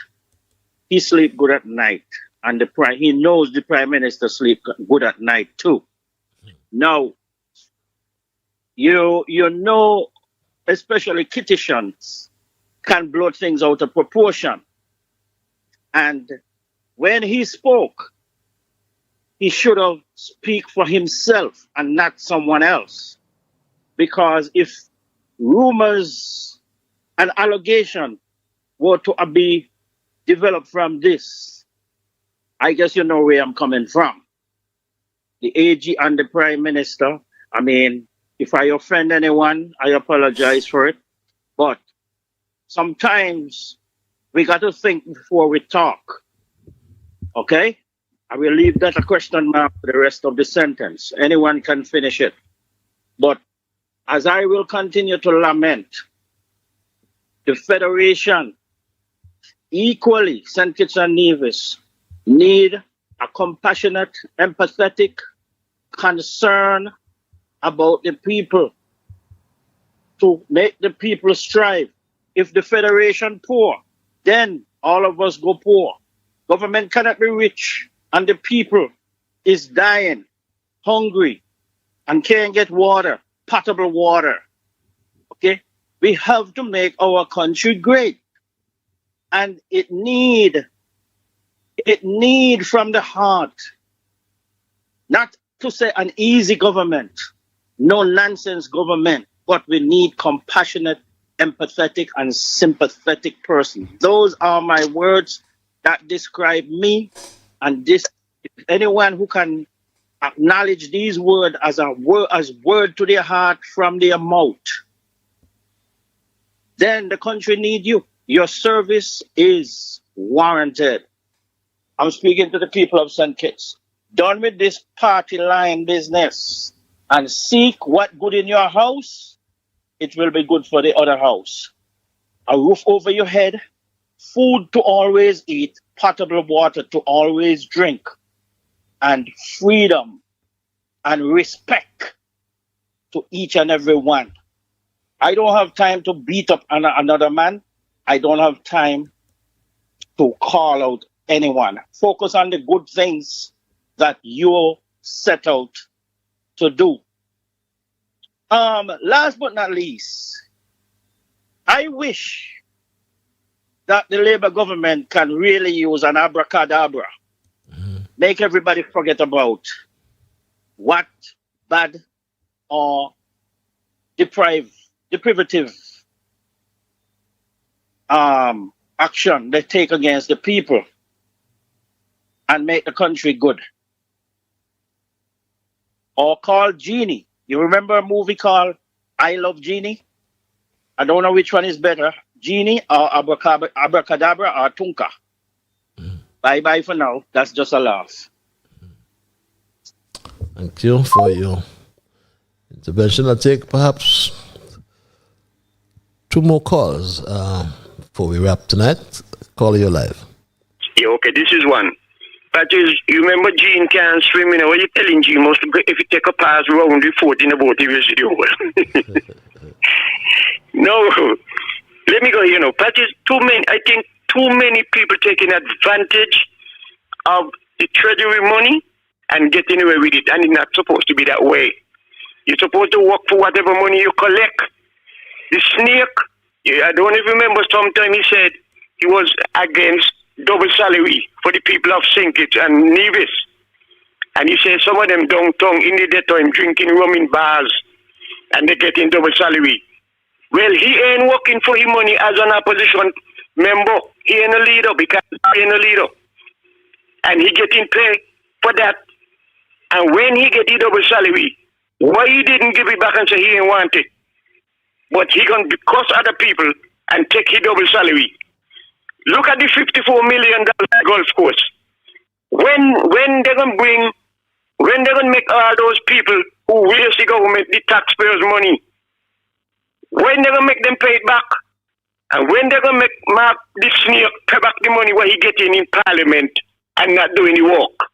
he sleep good at night, and he knows the Prime Minister sleep good at night too. Now, you know, especially kittitions can blow things out of proportion. And when he spoke, he should have speak for himself and not someone else. Because if rumors and allegation were to be developed from this, I guess you know where I'm coming from. The AG and the Prime Minister, I mean, if I offend anyone, I apologize for it. But sometimes we got to think before we talk. Okay? I will leave that a question mark for the rest of the sentence. Anyone can finish it. But as I will continue to lament, the Federation, equally, St. Kitts and Nevis, need a compassionate, empathetic concern about the people to make the people strive. If the Federation poor, then all of us go poor. Government cannot be rich and the people is dying, hungry, and can't get water, potable water. Okay? We have to make our country great. And it need from the heart, not to say an easy government, no nonsense government, but we need compassionate, empathetic, and sympathetic person. Those are my words that describe me. And this, anyone who can acknowledge these words as word to their heart from their mouth, then the country needs you. Your service is warranted. I'm speaking to the people of St. Kitts. Done with this party line business and seek what good in your house, it will be good for the other house. A roof over your head, food to always eat, potable water to always drink, and freedom and respect to each and every one. I don't have time to beat up another man. I don't have time to call out anyone. Focus on the good things that you set out to do. Last but not least, I wish that the Labour government can really use an abracadabra, make everybody forget about what bad or deprivative action they take against the people and make the country good. Or call Genie. You remember a movie called I Love Genie? I don't know which one is better, Genie or Abracadabra or Tunka. Bye-bye for now. That's just a laugh. Thank you for your intervention. I'll take perhaps 2 more calls before we wrap tonight. Call you live. Yeah, okay, this is one. But you remember Gene can't swim, you know, what you're telling Gene, most if you take a pass round the foot in the boat, he will see the hole. No, let me go, you know, but it's too many people taking advantage of the treasury money and getting away with it, and it's not supposed to be that way. You're supposed to work for whatever money you collect. The snake, I don't even remember, sometime he said he was against double salary for the people of St. Kitts and Nevis. And he said some of them downtown in the daytime drinking rum in bars and they getting double salary. Well, he ain't working for his money as an opposition member. He ain't a leader because he ain't a leader. And he getting paid for that. And when he get the double salary, why he didn't give it back and say he ain't want it? But he gonna cost other people and take his double salary. Look at the $54 million golf course. When they're gonna make all those people who waste the government, the taxpayers' money, when they're gonna make them pay it back? And when they're gonna make Mark the snake pay back the money what he getting in Parliament and not doing the work?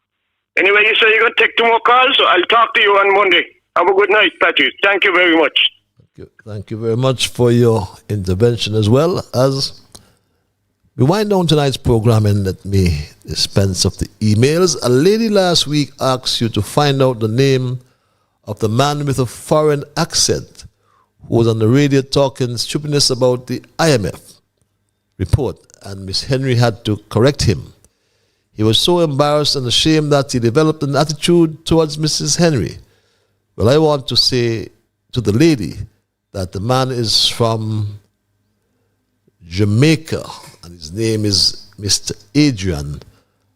Anyway, you say you're gonna take 2 more calls, so I'll talk to you on Monday. Have a good night, Patrick. Thank you very much. Thank you very much for your intervention as well. As we wind down tonight's program, and let me dispense of the emails. A lady last week asked you to find out the name of the man with a foreign accent who was on the radio talking stupidness about the IMF report. and Miss Henry had to correct him. He was so embarrassed and ashamed that he developed an attitude towards Mrs. Henry. Well, I want to say to the lady that the man is from Jamaica, and his name is Mr. Adrian,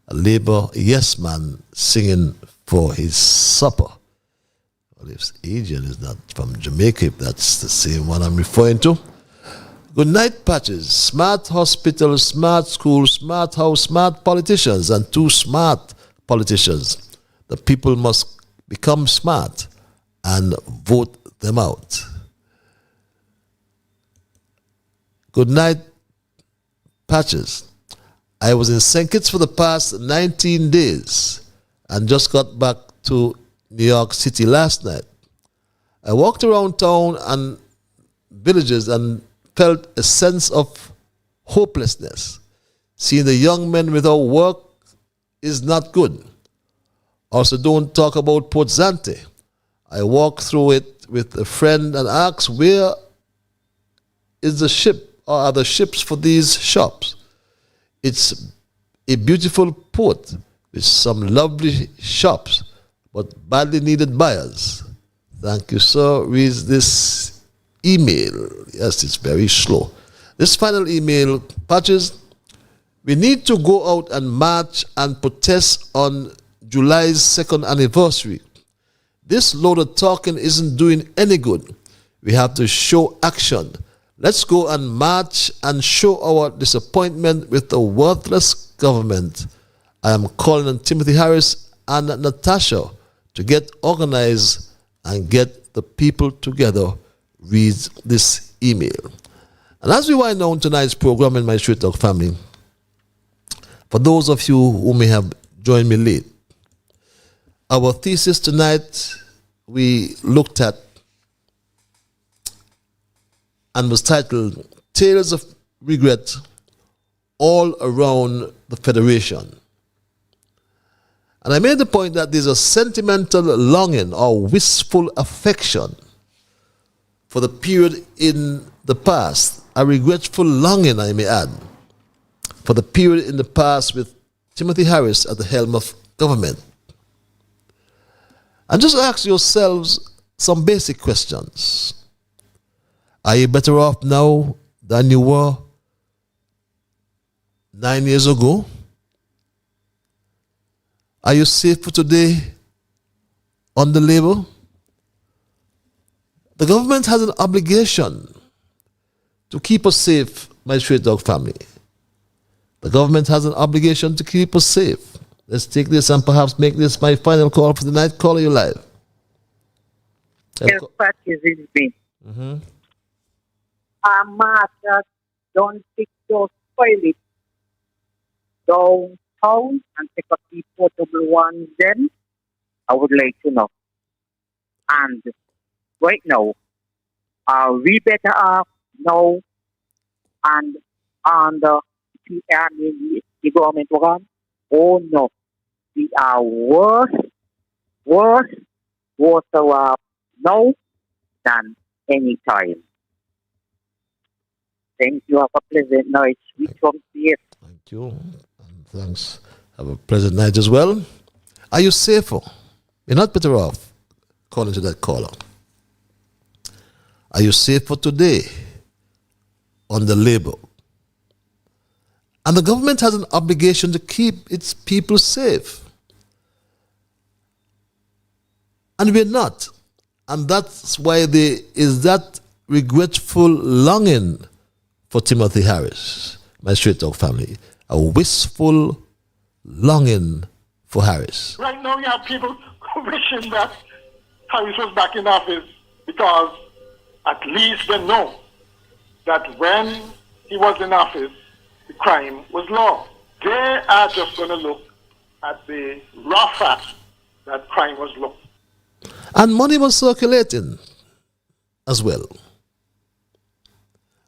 a Labour yes man singing for his supper. Well, if Adrian is not from Jamaica, if that's the same one I'm referring to. Good night, Patches. Smart hospital, smart school, smart house, smart politicians, and two smart politicians. The people must become smart and vote them out. Good night, Patches. I was in St. Kitts for the past 19 days and just got back to New York City last night. I walked around town and villages and felt a sense of hopelessness. Seeing the young men without work is not good. Also, don't talk about Port Zante. I walked through it with a friend and asked, where is the ship or are the ships for these shops? It's a beautiful port with some lovely shops, but badly needed buyers. Thank you, sir. Reads this email. Yes, it's very slow. This final email, Patches, we need to go out and march and protest on July's 2nd anniversary. This load of talking isn't doing any good. We have to show action. Let's go and march and show our disappointment with the worthless government. I am calling on Timothy Harris and Natasha to get organized and get the people together. Reads this email. And as we wind down tonight's program in my Straight Talk family, for those of you who may have joined me late, our thesis tonight we looked at and was titled Tales of Regret All Around the Federation. And I made the point that there's a sentimental longing or wistful affection for the period in the past, a regretful longing, I may add, for the period in the past with Timothy Harris at the helm of government. And just ask yourselves some basic questions. Are you better off now than you were 9 years ago? Are you safer today on the label? The government has an obligation to keep us safe, my Straight Dog family. The government has an obligation to keep us safe. Let's take this and perhaps make this my final call for the night. Call you live. Yes, Patches is me. Master, don't take those toilets downtown and take up the portable ones then. I would like to know. And right now, are we better off now and on the government program? Oh no, we are worse off now than any time. Thank you. Have a pleasant night. We come here. Thank you. And thanks. Have a pleasant night as well. Are you safer? You're not better off, according to that caller. Are you safer today on the label? And the government has an obligation to keep its people safe. And we're not. And that's why there is that regretful longing for Timothy Harris, my Straight Talk family. A wistful longing for Harris. Right now you have people wishing that Harris was back in office because at least they know that when he was in office, the crime was low. They are just going to look at the raw fact that crime was low. And money was circulating as well.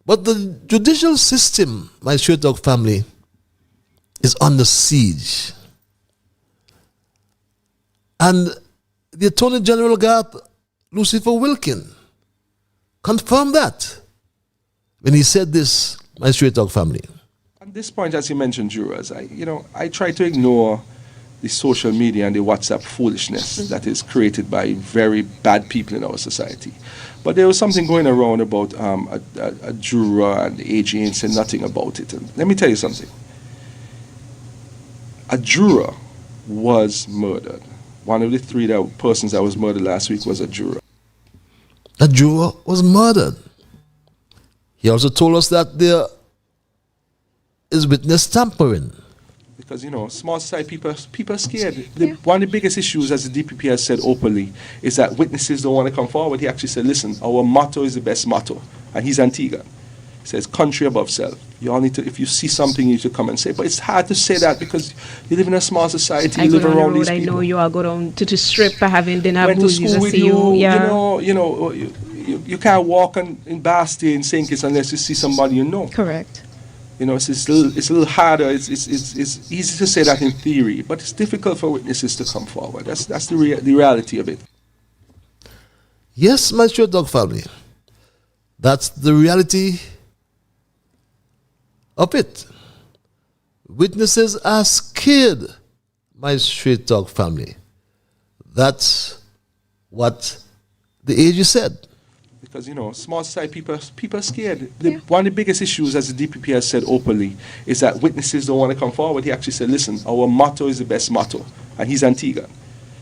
But the judicial system, my Straight Talk family, is under siege. And the Attorney General Garth Lucifer Wilkin confirmed that when he said this, my Straight Talk family. this point, as you mentioned, jurors, I try to ignore the social media and the WhatsApp foolishness that is created by very bad people in our society. But there was something going around about a juror and the AG ain't said nothing about it. And let me tell you something. A juror was murdered. One of the three persons that was murdered last week was a juror. A juror was murdered. He also told us that there is witness tampering. Because, small society people are scared. One of the biggest issues, as the DPP has said openly, is that witnesses don't want to come forward. He actually said, listen, our motto is the best motto. And he's Antigua. He says, country above self. You all need to, if you see something, you need to come and say. But it's hard to say that because you live in a small society. You live around these people. I know you are going to the strip having dinner. Went to school with you. You can't walk in Bastille in St. Kitts unless you see somebody you know. Correct. It's a little harder. It's easy to say that in theory, but it's difficult for witnesses to come forward. That's the reality of it. Yes, my sure dog family. That's the reality of it. Witnesses are scared, my straight dog family. That's what the AG said. Because, small society people are scared. One of the biggest issues, as the DPP has said openly, is that witnesses don't want to come forward. He actually said, listen, our motto is the best motto. And he's Antigua.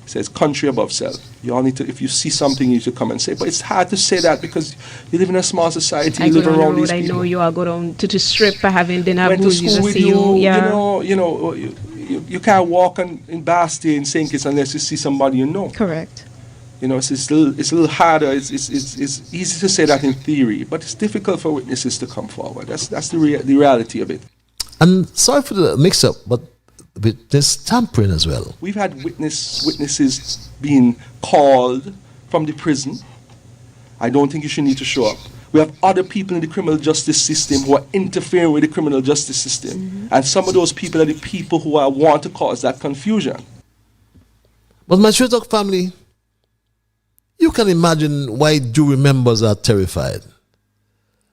He says, country above self. You all need to, if you see something, you need to come and say. But it's hard to say that because you live in a small society. You live around these people. I know you are going to the strip having dinner. Went to school with you. You can't walk in Bastille in St. Kitts unless you see somebody you know. Correct. It's a little harder. It's easy to say that in theory, but it's difficult for witnesses to come forward. That's the reality of it. And sorry for the mix-up, but witness tampering as well. We've had witnesses being called from the prison. I don't think you should need to show up. We have other people in the criminal justice system who are interfering with the criminal justice system. Mm-hmm. And some of those people are the people who want to cause that confusion. But my straight dog family, you can imagine why jury members are terrified.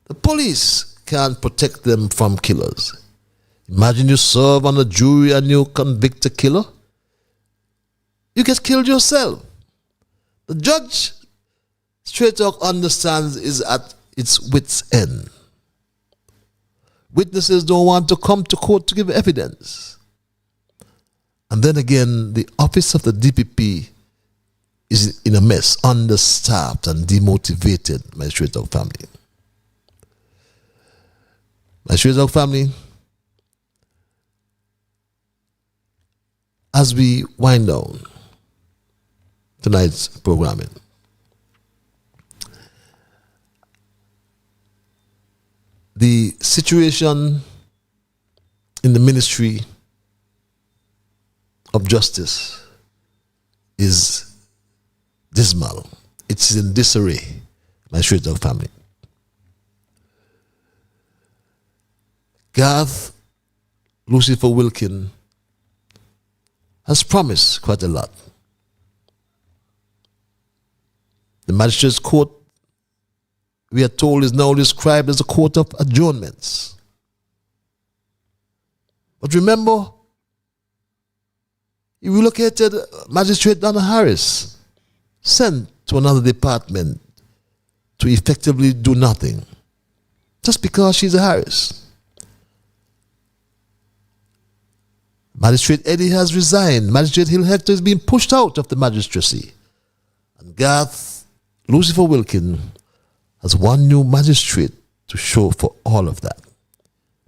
The police can't protect them from killers. Imagine you serve on a jury and you convict a killer. You get killed yourself. The judge, straight talk, understands is at its wit's end. Witnesses don't want to come to court to give evidence. And then again, the office of the DPP is in a mess, understaffed and demotivated, my straight dog family. My straight dog family, as we wind down tonight's programming, the situation in the Ministry of Justice is dismal. It's in disarray, my straight dog family. Garth Lucifer Wilkin has promised quite a lot. The magistrate's court, we are told, is now described as a court of adjournments. But remember, he relocated Magistrate Donna Harris, sent to another department to effectively do nothing, just because she's a Harris. Magistrate Eddie has resigned. Magistrate Hill Hector is being pushed out of the magistracy. And Garth Lucifer Wilkin has one new magistrate to show for all of that.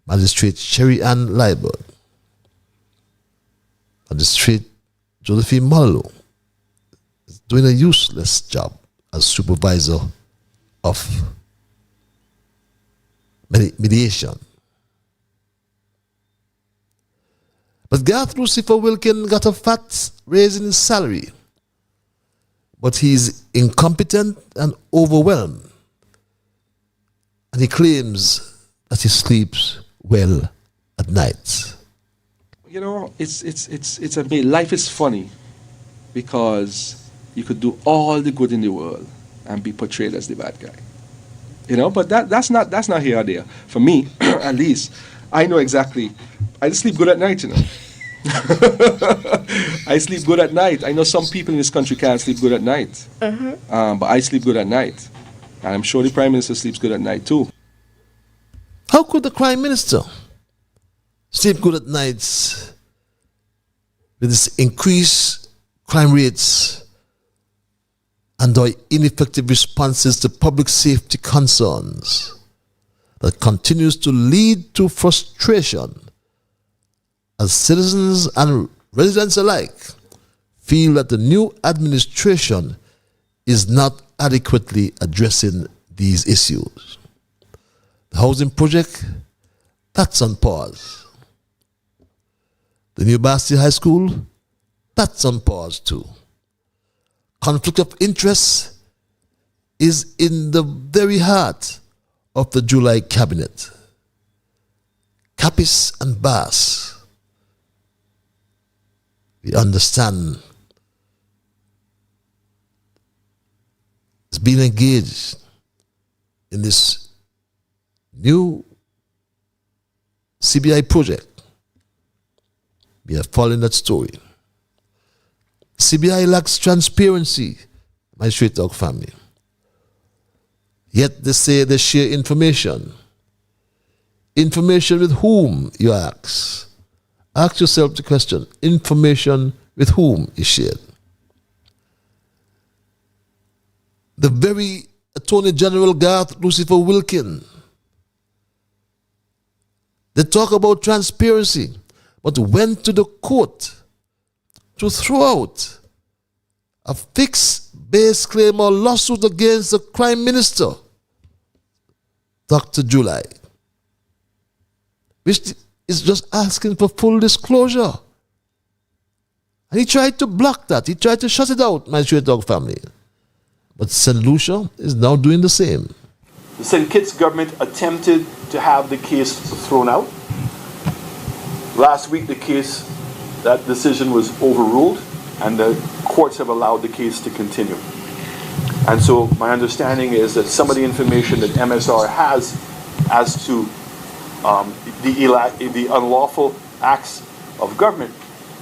Magistrate Sherry Ann Liburd. Magistrate Josephine Mallow is doing a useless job as supervisor of mediation. But Garth Lucifer Wilkin got a fat raise in his salary. But he's incompetent and overwhelmed. And he claims that he sleeps well at night. You know, it's a bit, life is funny because you could do all the good in the world and be portrayed as the bad guy. You know, but that's not here or there. For me, at least, I know exactly. I sleep good at night, you know. I sleep good at night. I know some people in this country can't sleep good at night. But I sleep good at night. And I'm sure the Prime Minister sleeps good at night too. How could the Prime Minister sleep good at nights with this increased crime rates and our ineffective responses to public safety concerns that continues to lead to frustration as citizens and residents alike feel that the new administration is not adequately addressing these issues? The housing project, that's on pause. The new Bastille High School, that's on pause too. Conflict of interest is in the very heart of the July cabinet. Capis and Bass, we understand, is being engaged in this new CBI project. We are following that story. CBI lacks transparency, my Straight Talk family. Yet they say they share information. Information with whom, you ask? Ask yourself the question, information with whom is shared? The very Attorney General Garth Lucifer Wilkin, they talk about transparency, but went to the court to throw out a fixed base claim or lawsuit against the Prime Minister, Dr. July, which is just asking for full disclosure. And he tried to block that. He tried to shut it out, my Straight Dog family. But St. Lucia is now doing the same. The St. Kitts government attempted to have the case thrown out. Last week, that decision was overruled, and the courts have allowed the case to continue. And so my understanding is that some of the information that MSR has as to the unlawful acts of government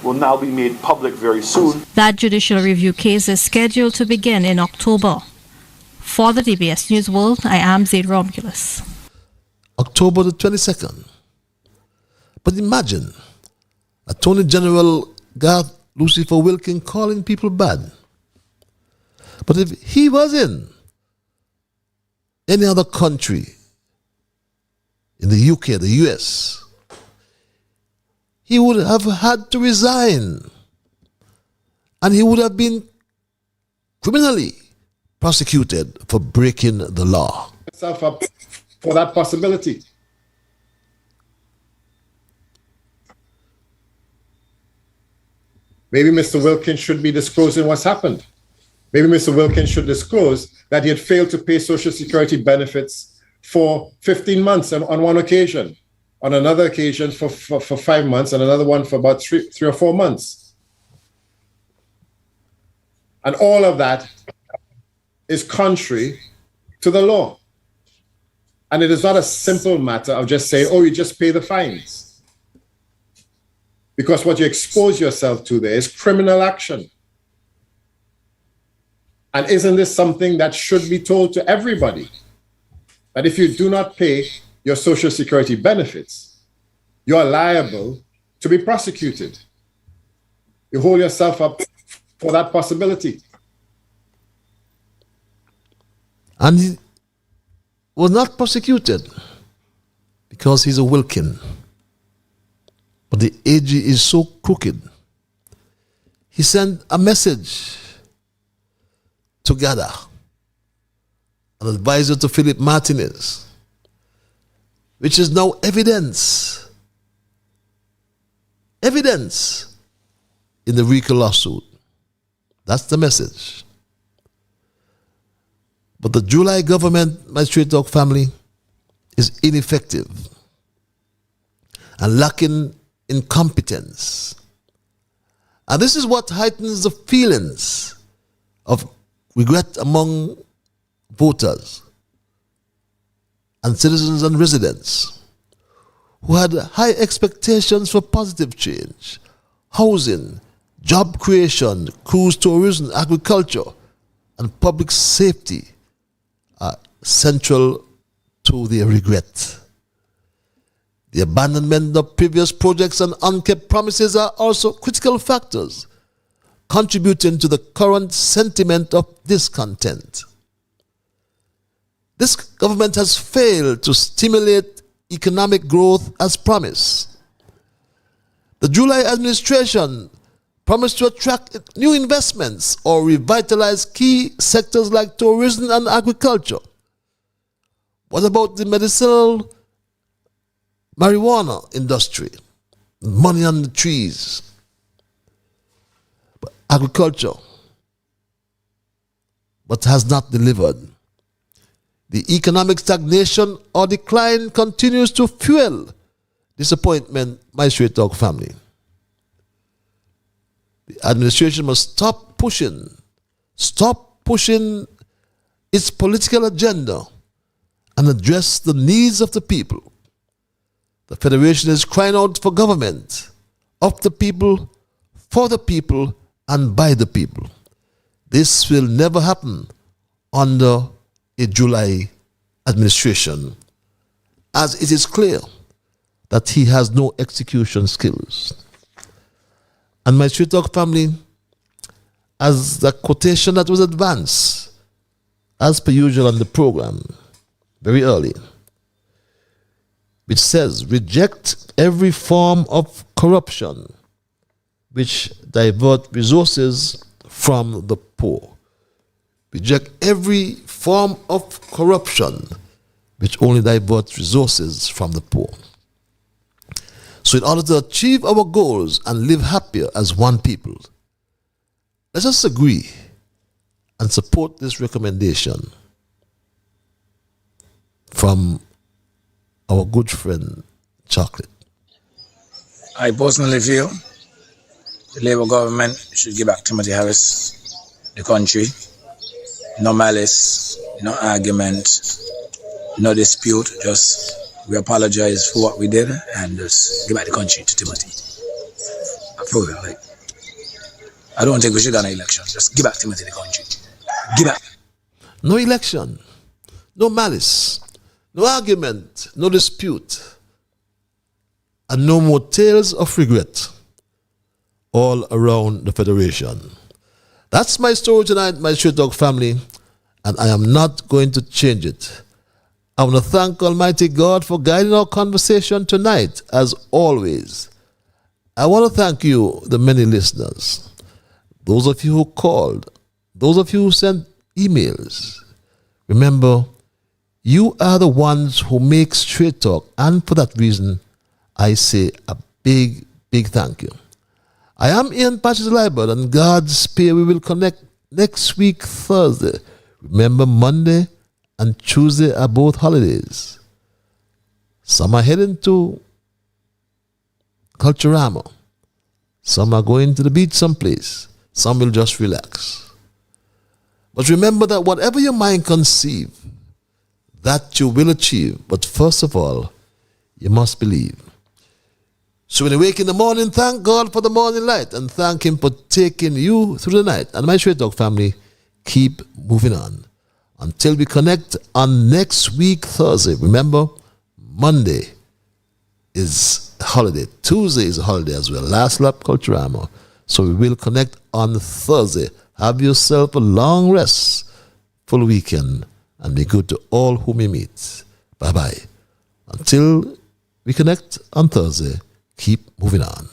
will now be made public very soon. That judicial review case is scheduled to begin in October. For the DBS News World, I am Zaid Romulus. October the 22nd. But imagine Attorney General Garth Lucifer Wilkin calling people bad. But if he was in any other country, in the UK, the US, he would have had to resign. And he would have been criminally prosecuted for breaking the law. Yourself up for that possibility. Maybe Mr. Wilkins should be disclosing what's happened. Maybe Mr. Wilkins should disclose that he had failed to pay Social Security benefits for 15 months on one occasion, on another occasion for 5 months, and another one for about three or 4 months. And all of that is contrary to the law. And it is not a simple matter of just saying, oh, you just pay the fines. Because what you expose yourself to there is criminal action. And isn't this something that should be told to everybody? That if you do not pay your Social Security benefits, you are liable to be prosecuted. You hold yourself up for that possibility. And he was not prosecuted because he's a Wilkin. But the AG is so crooked. He sent a message to Gada, an advisor to Philip Martinez, which is now evidence in the RICO lawsuit. That's the message. But the July government, my Straight Talk family, is ineffective and lacking in competence. And this is what heightens the feelings of regret among voters and citizens and residents who had high expectations for positive change. Housing, job creation, cruise tourism, agriculture, and public safety are central to their regret. The abandonment of previous projects and unkept promises are also critical factors contributing to the current sentiment of discontent. This government has failed to stimulate economic growth as promised. The July administration promised to attract new investments or revitalize key sectors like tourism and agriculture. What about the medicinal marijuana industry? Money on the trees. But agriculture, but has not delivered. The economic stagnation or decline continues to fuel disappointment, my Straight Talk family. The administration must stop pushing its political agenda and address the needs of the people. The Federation is crying out for government of the people, for the people, and by the people. This will never happen under a July administration, as it is clear that he has no execution skills. And my Straight Talk family, as the quotation that was advanced, as per usual on the program, very early, which says, reject every form of corruption which divert resources from the poor. Reject every form of corruption which only diverts resources from the poor. So in order to achieve our goals and live happier as one people, let us agree and support this recommendation from our good friend Chocolate. I personally feel the Labour government should give back Timothy Harris the country. No malice, no argument, no dispute. Just we apologize for what we did and just give back the country to Timothy. For real, like, I don't think we should have an election. Just give back Timothy the country. Give back. No election, no malice, no argument, no dispute, and no more tales of regret all around the Federation. That's my story tonight, my Straight Talk family, and I am not going to change it. I want to thank Almighty God for guiding our conversation tonight, as always. I want to thank you, the many listeners, those of you who called, those of you who sent emails. Remember, you are the ones who make Straight Talk, and for that reason, I say a big, big thank you. I am Ian Patches Liburd, and God's Spear, we will connect next week, Thursday. Remember, Monday and Tuesday are both holidays. Some are heading to Culturama. Some are going to the beach someplace. Some will just relax. But remember that whatever your mind conceive, that you will achieve. But first of all, you must believe. So when you wake in the morning, thank God for the morning light and thank Him for taking you through the night. And my Straight Talk family, keep moving on. Until we connect on next week, Thursday. Remember, Monday is a holiday. Tuesday is a holiday as well. Last lap Culturama. So we will connect on Thursday. Have yourself a long rest, full weekend, and be good to all whom you meet. Bye-bye. Until we connect on Thursday, keep moving on.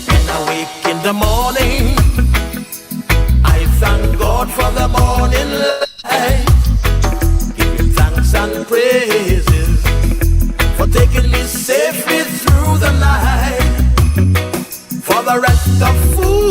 When I wake in the morning, I thank God for the morning light. Give Him thanks and praises for taking me safely through the night. For the rest of food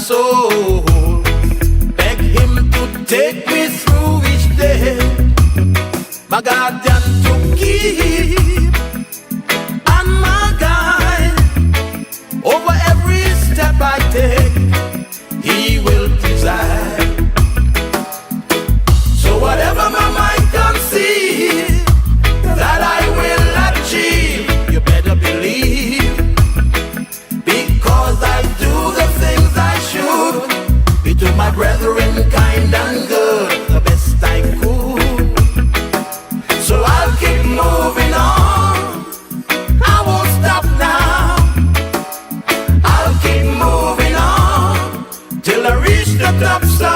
soul. Beg him to take me through each day. My guardian to keep and my guide. Over every step I take, he will preside. So whatever my mind conceive that I will achieve, you better believe, because I do the things I should, be to my brethren kind and good, the best I could. So I'll keep moving on, I won't stop now. I'll keep moving on till I reach the top side.